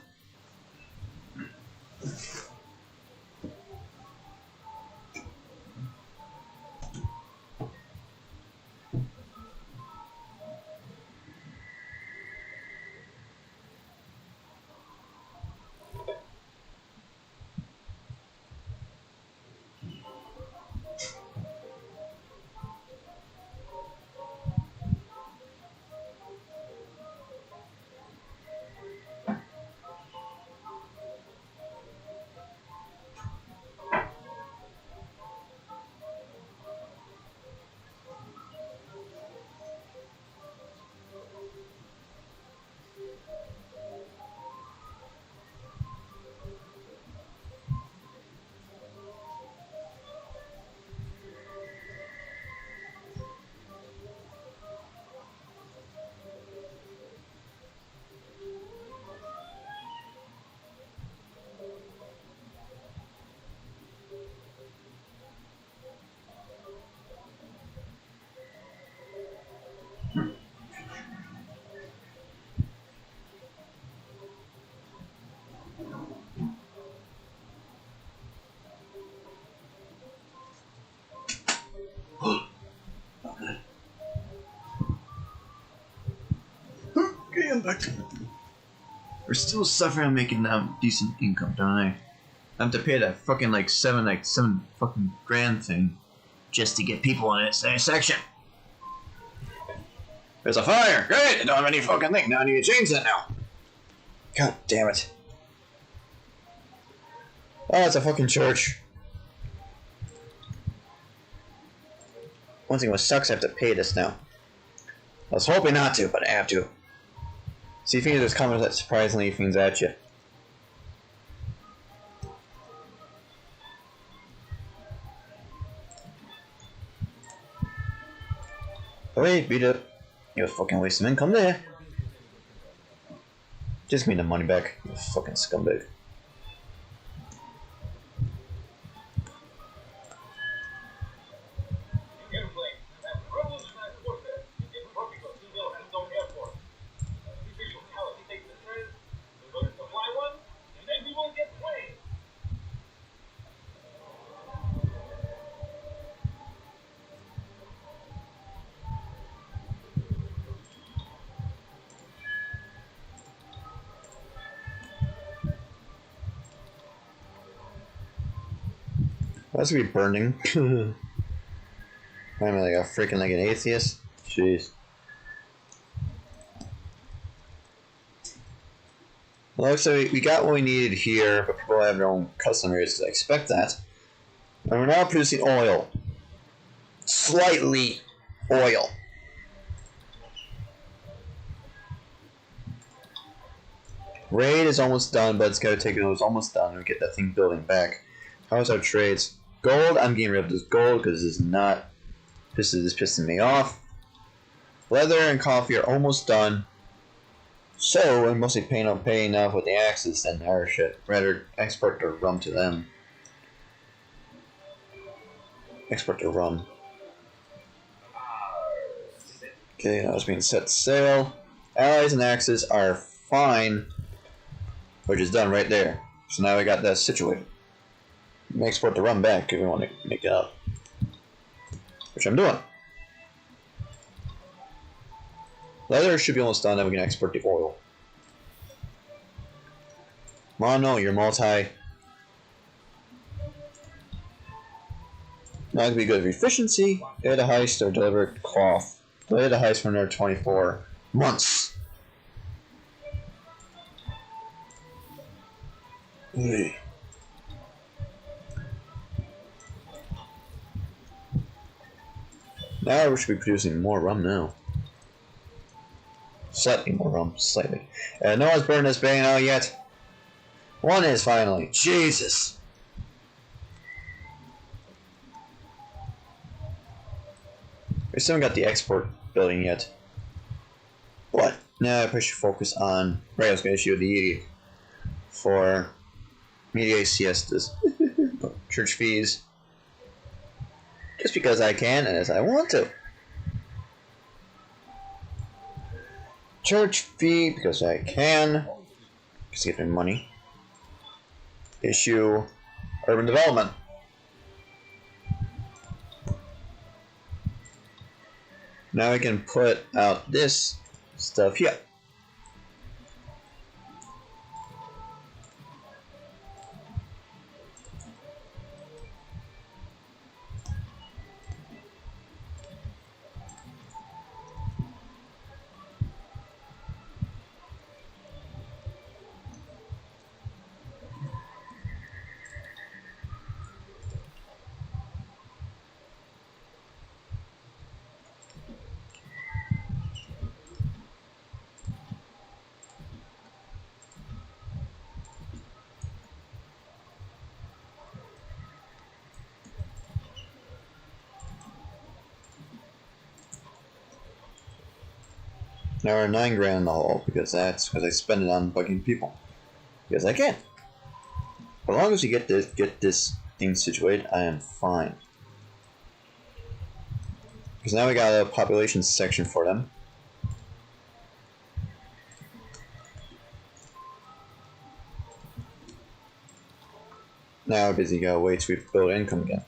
Okay, I'm back. We're still suffering on making decent income, don't I? I have to pay that fucking like seven fucking grand thing just to get people in its section. There's a fire! Great! I don't have any fucking thing. Now I need to change that now. God damn it. Oh, it's a fucking church. One thing what sucks, I have to pay this now. I was hoping not to, but I have to. See, Fiends is coming that surprisingly Fiends at you. Oh wait, beat it. You're fucking wasting income there. Just give me the money back, you fucking scumbag. That's gonna be burning. I'm like a freaking like an atheist. Jeez. Well, looks like we got what we needed here, but people have their own custom areas. I expect that. And we're now producing oil. Slightly oil. Raid is almost done, but it's gotta take it was almost done and get that thing building back. How's our trades? Gold, I'm getting rid of this gold because this is not. This is pissing me off. Leather and coffee are almost done. So we're mostly paying off with the axes than our shit. Rather export the rum to them. Export the rum. Okay, that was being set to sail. Allies and axes are fine, which is done right there. So now we got that situated. Export the rum back if we want to make it up, which I'm doing. Leather should be almost done, then we can export the oil. Mono, you're multi. Not gonna be good for efficiency. Data heist or delivered cloth. Data heist for another 24 months. Ugh. Now we should be producing more rum now. Slightly more rum, slightly. No one's burned this bang out yet. One is finally. Jesus. We still haven't got the export building yet. What? Now I probably should focus on. Right, I was going to issue the edict for media siestas, church fees. Just because I can and as I want to. Church fee because I can. Just get me money. Issue urban development. Now I can put out this stuff here. Now we're 9 grand in the hole because I spend it on bugging people because I can. As long as you get this thing situated, I am fine. Because now we got a population section for them. Now we're busy gotta wait till we build income again.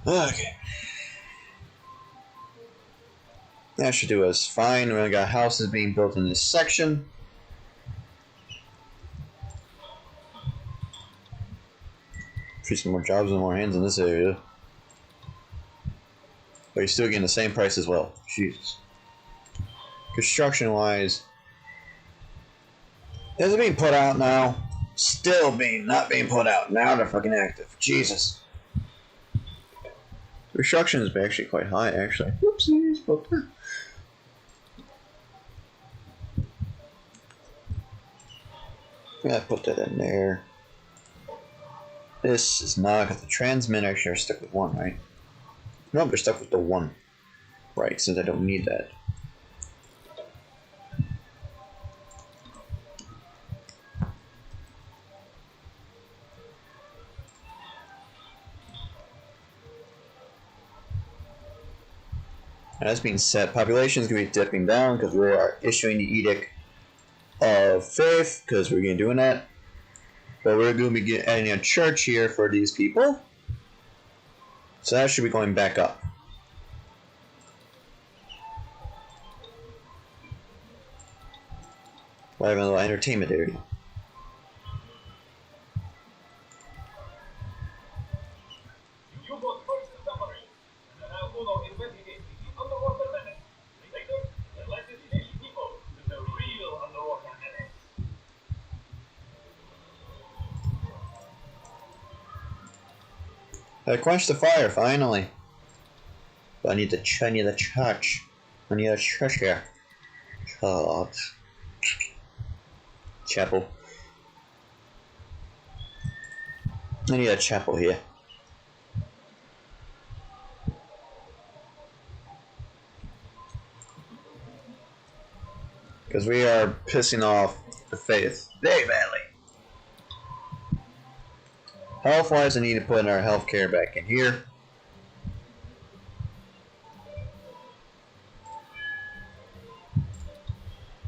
Okay. That should do us fine. We only got houses being built in this section. Some more jobs and more hands in this area. But you're still getting the same price as well. Jesus. Construction wise. Is it being put out now? Still not being put out. Now they're fucking active. Jesus. Construction is actually quite high, actually. Whoopsies, but yeah, put that in there. This is not because the transmitter actually are stuck with 1, right? No, they're stuck with the 1. Right, since I don't need that. As being said, population is going to be dipping down because we are issuing the Edict of Faith because we're going to be doing that. But we're going to be adding a church here for these people. So that should be going back up. We'll have a little entertainment area. I quenched the fire, finally. But I need the church. I need a church here. Church. Chapel. I need a chapel here. Because we are pissing off the faith very badly. Health-wise, I need to put our healthcare back in here.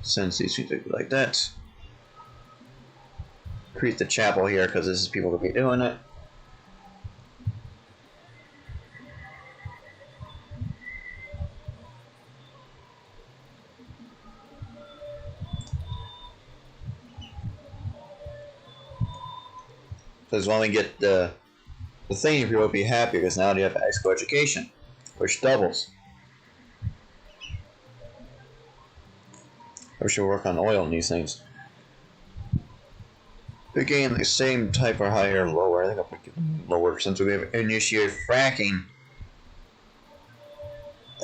Since these things are like that. Create the chapel here because this is people that be doing it. Because when we get the thing, people will be happy because now they have high school education, which doubles. I should work on oil in these things. Again, the same type or higher or lower. I think I'll put it lower since we have initiated fracking.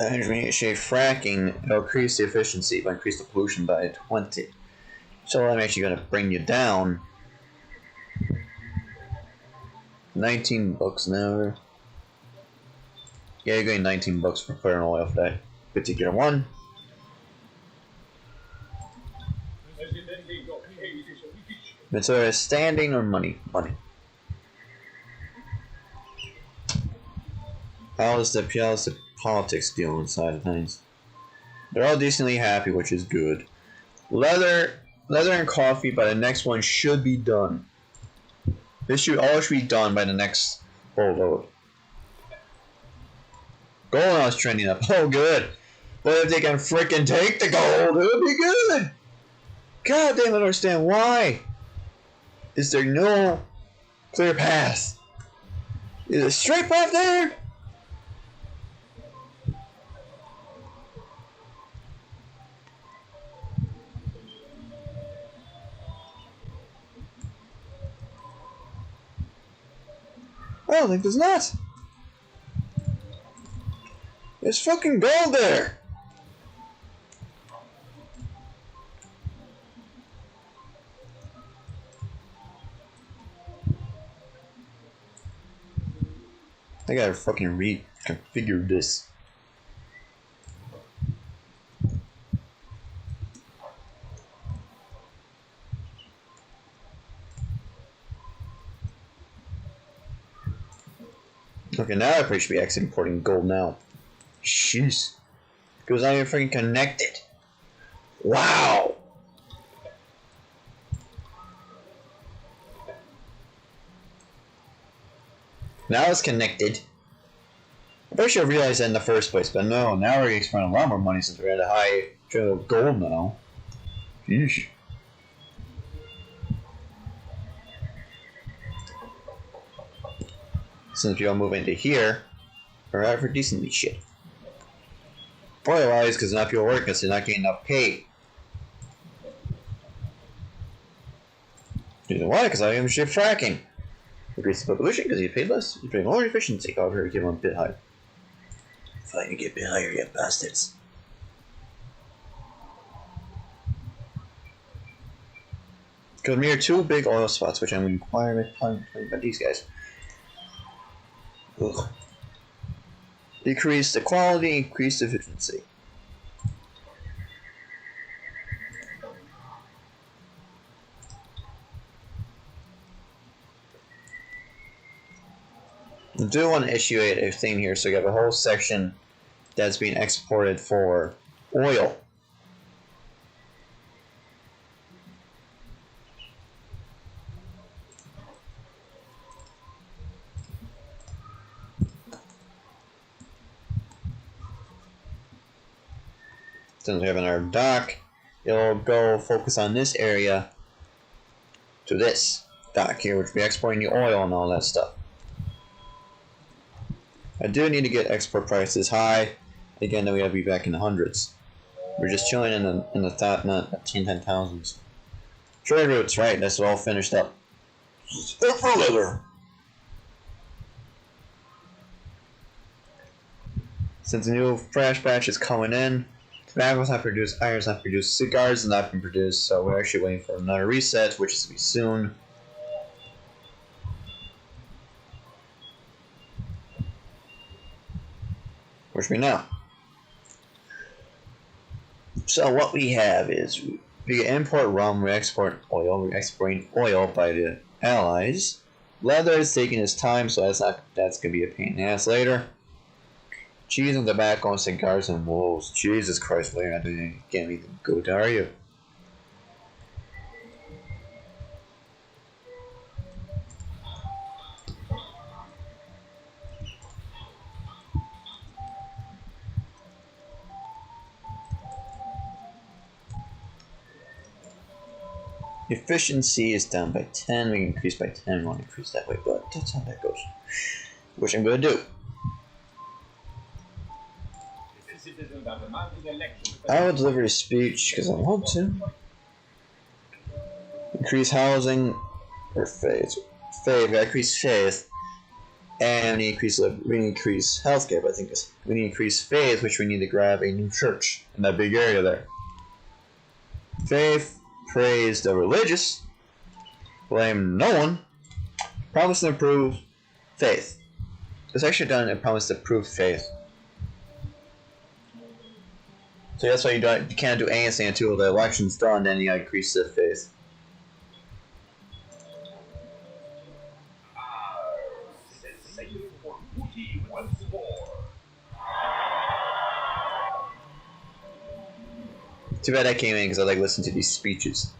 As we initiate fracking, it'll increase the efficiency by increase the pollution by 20. So I'm actually going to bring you down 19 bucks an hour. Yeah, you're getting 19 bucks for clearing oil for that particular one. But so standing or money? Money. How's the politics deal inside of things? They're all decently happy, which is good. Leather and coffee by the next one should be done. This should be done by the next boatload. Gold now is trending up. Oh, good. But if they can frickin' take the gold, it would be good. God damn, I don't understand why. Is there no clear path? Is it straight path there? I don't think there's not. There's fucking gold there. I gotta fucking reconfigure this. Okay, now I probably should be actually importing gold now. Jeez. Because I'm freaking connected. Wow. Now it's connected. I probably should have realized that in the first place, but no, now we're going to spend a lot more money since we're at a high trail of gold now. Yeesh. Since we all move into here, we're out for decently shit. Oil-wise, because not people work because they're not getting enough pay. You know why? Because I am shit fracking. Increase the population because you pay less. You pay more efficiency. However, you give them a bit higher. Fine, you get a bit higher, you bastards. Because we are two big oil spots, which I'm going to require by these guys. Ugh. Decrease the quality, increase efficiency. I do want to issue a thing here, so you have a whole section that's being exported for oil. Since we have our dock, it'll go focus on this area to this dock here, which will be exporting the oil and all that stuff. I do need to get export prices high. Again, then we have to be back in the hundreds. We're just chilling in the top, not 10,000s. Trade routes, right? That's all finished up. Since the new fresh batch is coming in, tobacco's not produced, iron's not produced, cigars have not been produced, so we're actually waiting for another reset, which is to be soon. Which we know. So what we have is we import rum, we export oil, we're exporting oil by the Allies. Leather is taking its time, so that's gonna be a pain in the ass later. Cheese and tobacco and cigars and wolves. Jesus Christ, Larry, I didn't get anything good, are you? Efficiency is down by 10. We can increase by 10. We want to increase that way, but that's how that goes. Which I'm going to do. I will deliver a speech because I want to. Increase housing or faith. Faith. Increase faith. And we increase healthcare, but I think we need to increase faith, which we need to grab a new church in that big area there. Faith. Praise the religious, blame no one, promise to improve faith. It's actually done and promise to prove faith. So that's why you can't do anything until the election's done, then you gotta increase the faith. Too bad I came in because I like listening to these speeches.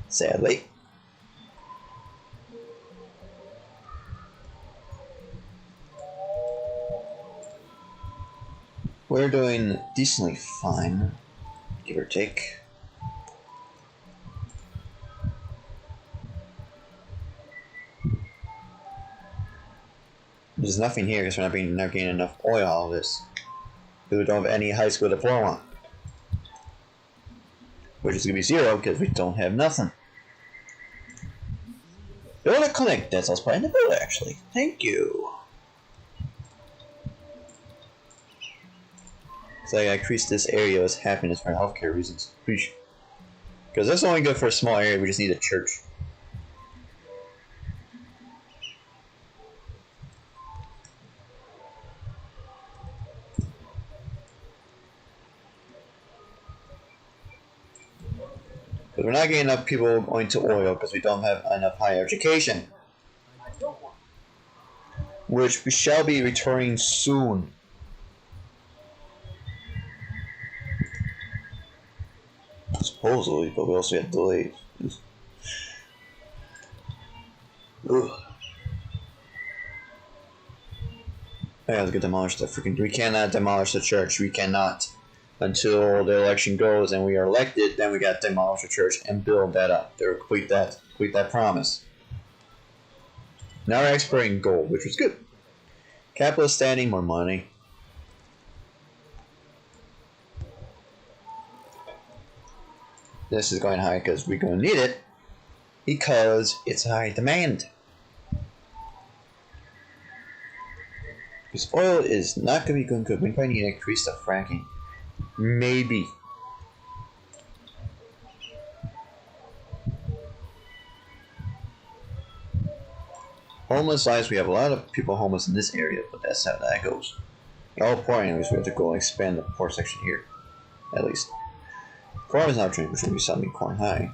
Sadly. We're doing decently fine, give or take. There's nothing here because we're not getting enough oil out of this. We don't have any high school diploma, which is going to be 0 because we don't have nothing. Build a clinic. That's us playing the build, actually. Thank you. So I increase this area as happiness for healthcare reasons. Because that's only good for a small area. We just need a church. But we're not getting enough people going to oil because we don't have enough higher education. Which we shall be returning soon. Supposedly, but we also had delays. Ugh. I have to get demolished. We cannot demolish the church. We cannot. Until the election goes and we are elected, then we got to demolish the church and build that up. They'll complete that promise. Now we're exporting gold, which is good. Capital is standing, more money. This is going high because we're going to need it because it's high demand. Because oil is not going to be going good. We probably need to increase the fracking. Maybe. Homeless lives, we have a lot of people homeless in this area, but that's how that goes. All poor anyways, we have to go and expand the poor section here. At least. Corn is not trained, which will be selling corn high.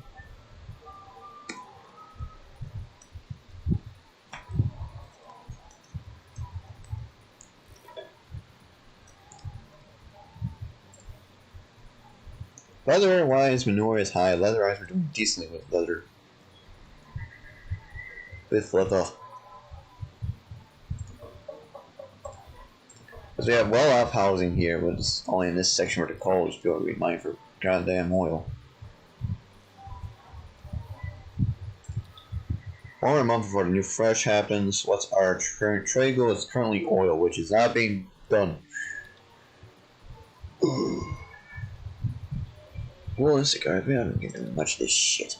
Leather-wise, manure is high. Leather-wise, we're doing decently with leather. With leather. Because we have well-off housing here, but it's only in this section where the coal is going to be mined for goddamn oil. 1 more month before the new fresh happens. What's our trade goal? Is currently oil, which is not being done. Well, it's a we haven't been doing much of this shit.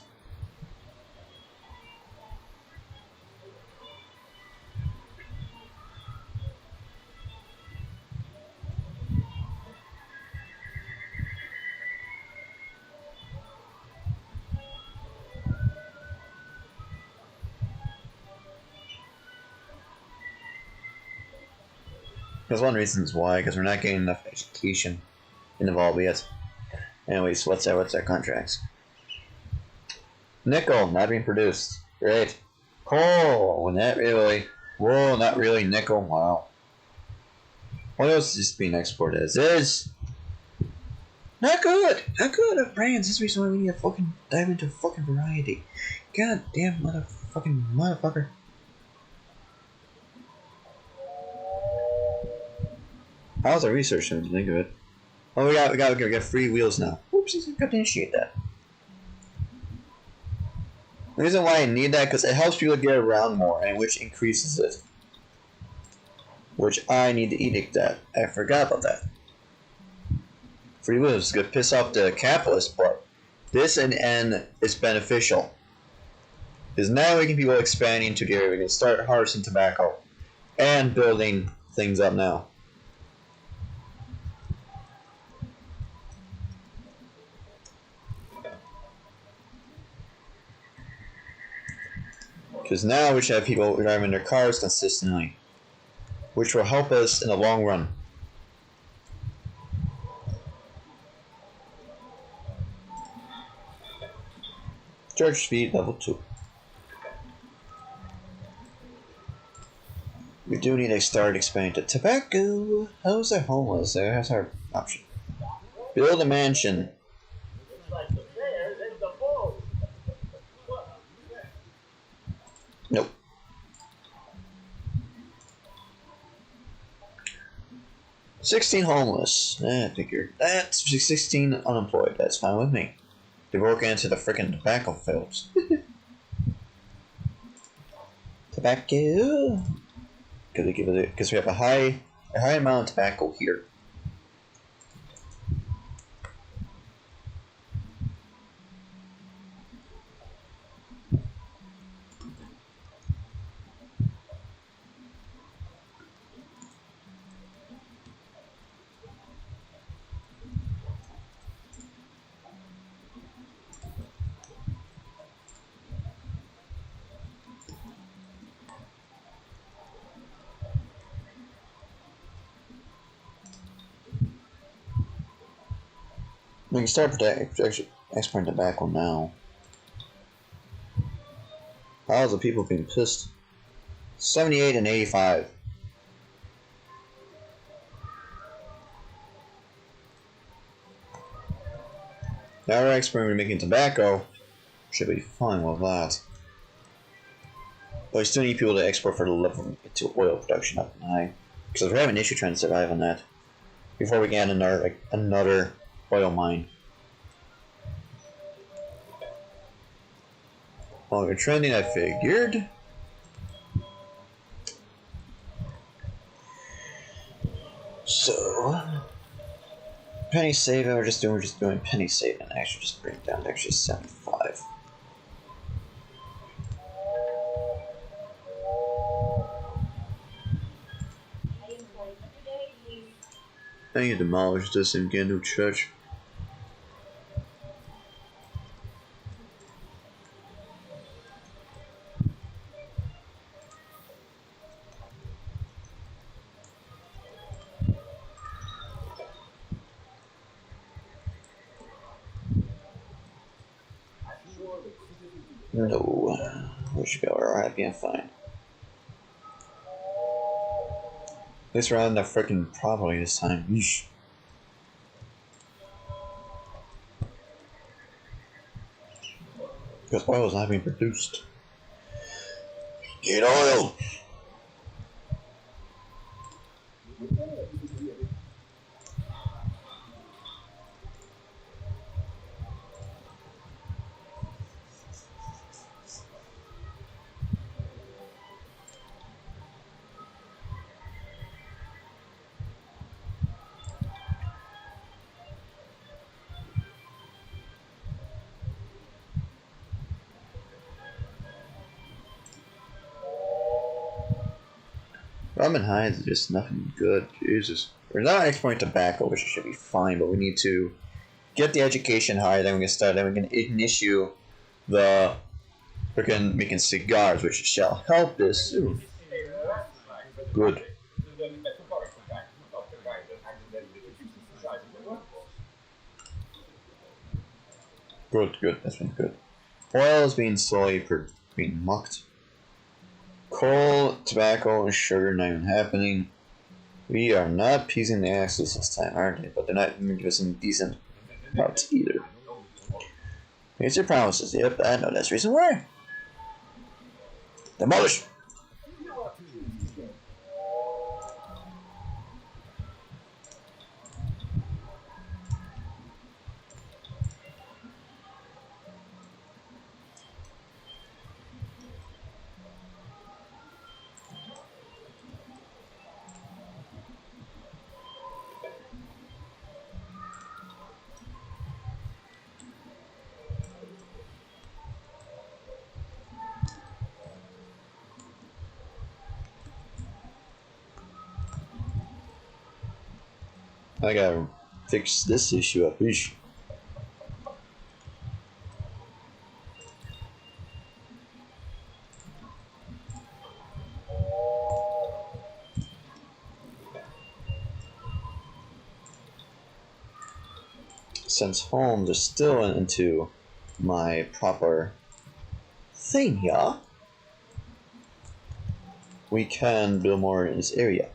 That's one of the reasons why, because we're not getting enough education involved yet. Anyways, what's our contracts? Nickel, not being produced. Great. Coal, not really. Whoa, not really. Nickel, wow. What else is being exported as is? Not good! Not good at brands. This is the reason why we need to fucking dive into fucking variety. God damn motherfucker. How's our research to think of it? Oh, we got free wheels now. Oops, I got to initiate that. The reason why I need that because it helps people get around more, and which increases it. Which I need to edict that. I forgot about that. Free wheels is gonna piss off the capitalists, but this in the end is beneficial. Because now we can people expanding into the area. We can start harvesting tobacco and building things up now. Because now we should have people driving their cars consistently, which will help us in the long run. Charge speed level 2. We do need to start expanding to tobacco. How's our homeless? There's our option. Build a mansion. Nope. $16 homeless. I figured. That's 16 unemployed. That's fine with me. They're working into the frickin' tobacco fields. Tobacco. Because we have a high amount of tobacco here. We can start exporting tobacco now. How's the people being pissed? 78 and 85. Now we're exporting and making tobacco. Should be fine with that. But we still need people to export for the level to oil production up high. Because we're having an issue trying to survive on that. Before we get another oil mine. Well, we're trending, I figured. So, penny saving, we're just doing penny saving. Actually, just bring it down to actually 75. I need to demolish this and get a new church. No. Where should we go? Alright, being fine. At least we're on the freaking properly this time. Yeesh. Because oil is not being produced. Get oil! Ramen hides is just nothing good. Jesus. We're not exporting tobacco, which should be fine, but we need to get the education high, then we can start, then we can issue the freaking making cigars, which shall help this soon. Good. Good, that's been good. Oil is being slowly being mucked. Coal, tobacco, and sugar not even happening. We are not peasing the asses this time, aren't they? But they're not even giving us any decent parts either. Here's your promises. Yep, I know that's the reason why. Demolish! I gotta fix this issue up. Eesh. Since homes are still into my proper thing here, we can build more in this area.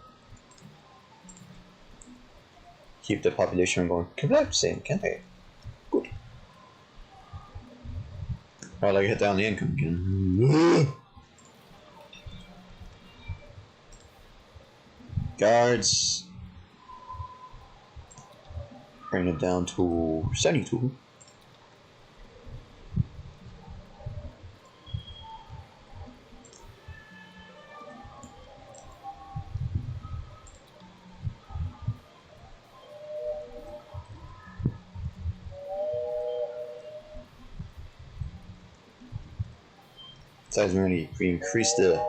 Keep the population going collapsing, can they? Good. I'd like to hit down the income again. Guards. Bring it down to 72. Besides, we increased the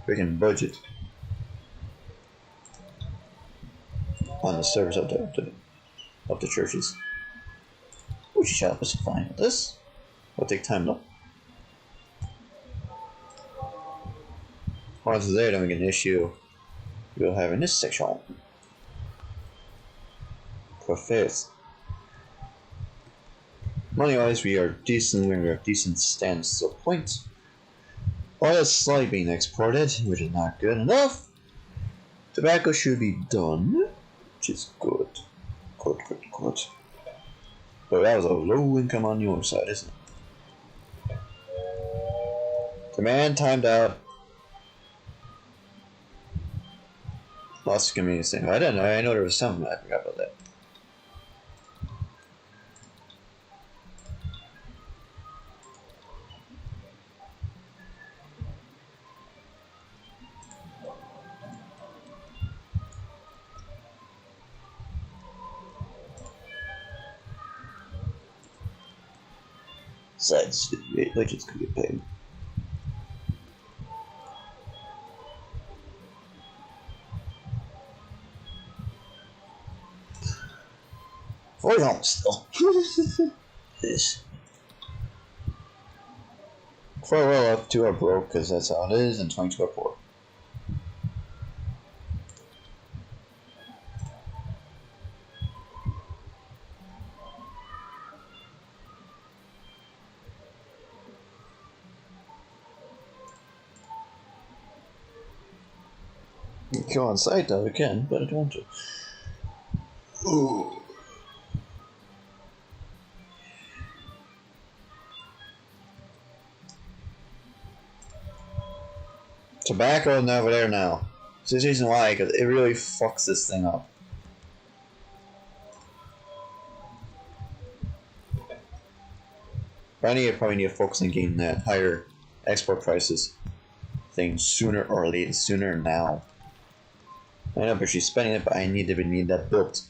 freaking budget on the service of the churches, which shall help us find this. Will take time though. Once there, then we can issue. We'll have in this section. Profits. Money-wise, we are decent. We're at a decent standstill point. Oil is slightly being exported, which is not good enough. Tobacco should be done, which is good. Good. But that was a low income on your side, isn't it? Demand timed out. Lost convenience thing. I didn't know. I know there was something. I forgot about that. Besides, legends could get paid. $40 still. This. Before I roll up, 2 are broke because that's how it is, and 22 are poor. You can go on site though, we can, but I don't want to. Ooh. Tobacco is over there now. This is the reason why, because it really fucks this thing up. I probably need to focus on getting that higher export prices thing sooner or later, sooner now. I know, but she's spending it, but I need that built.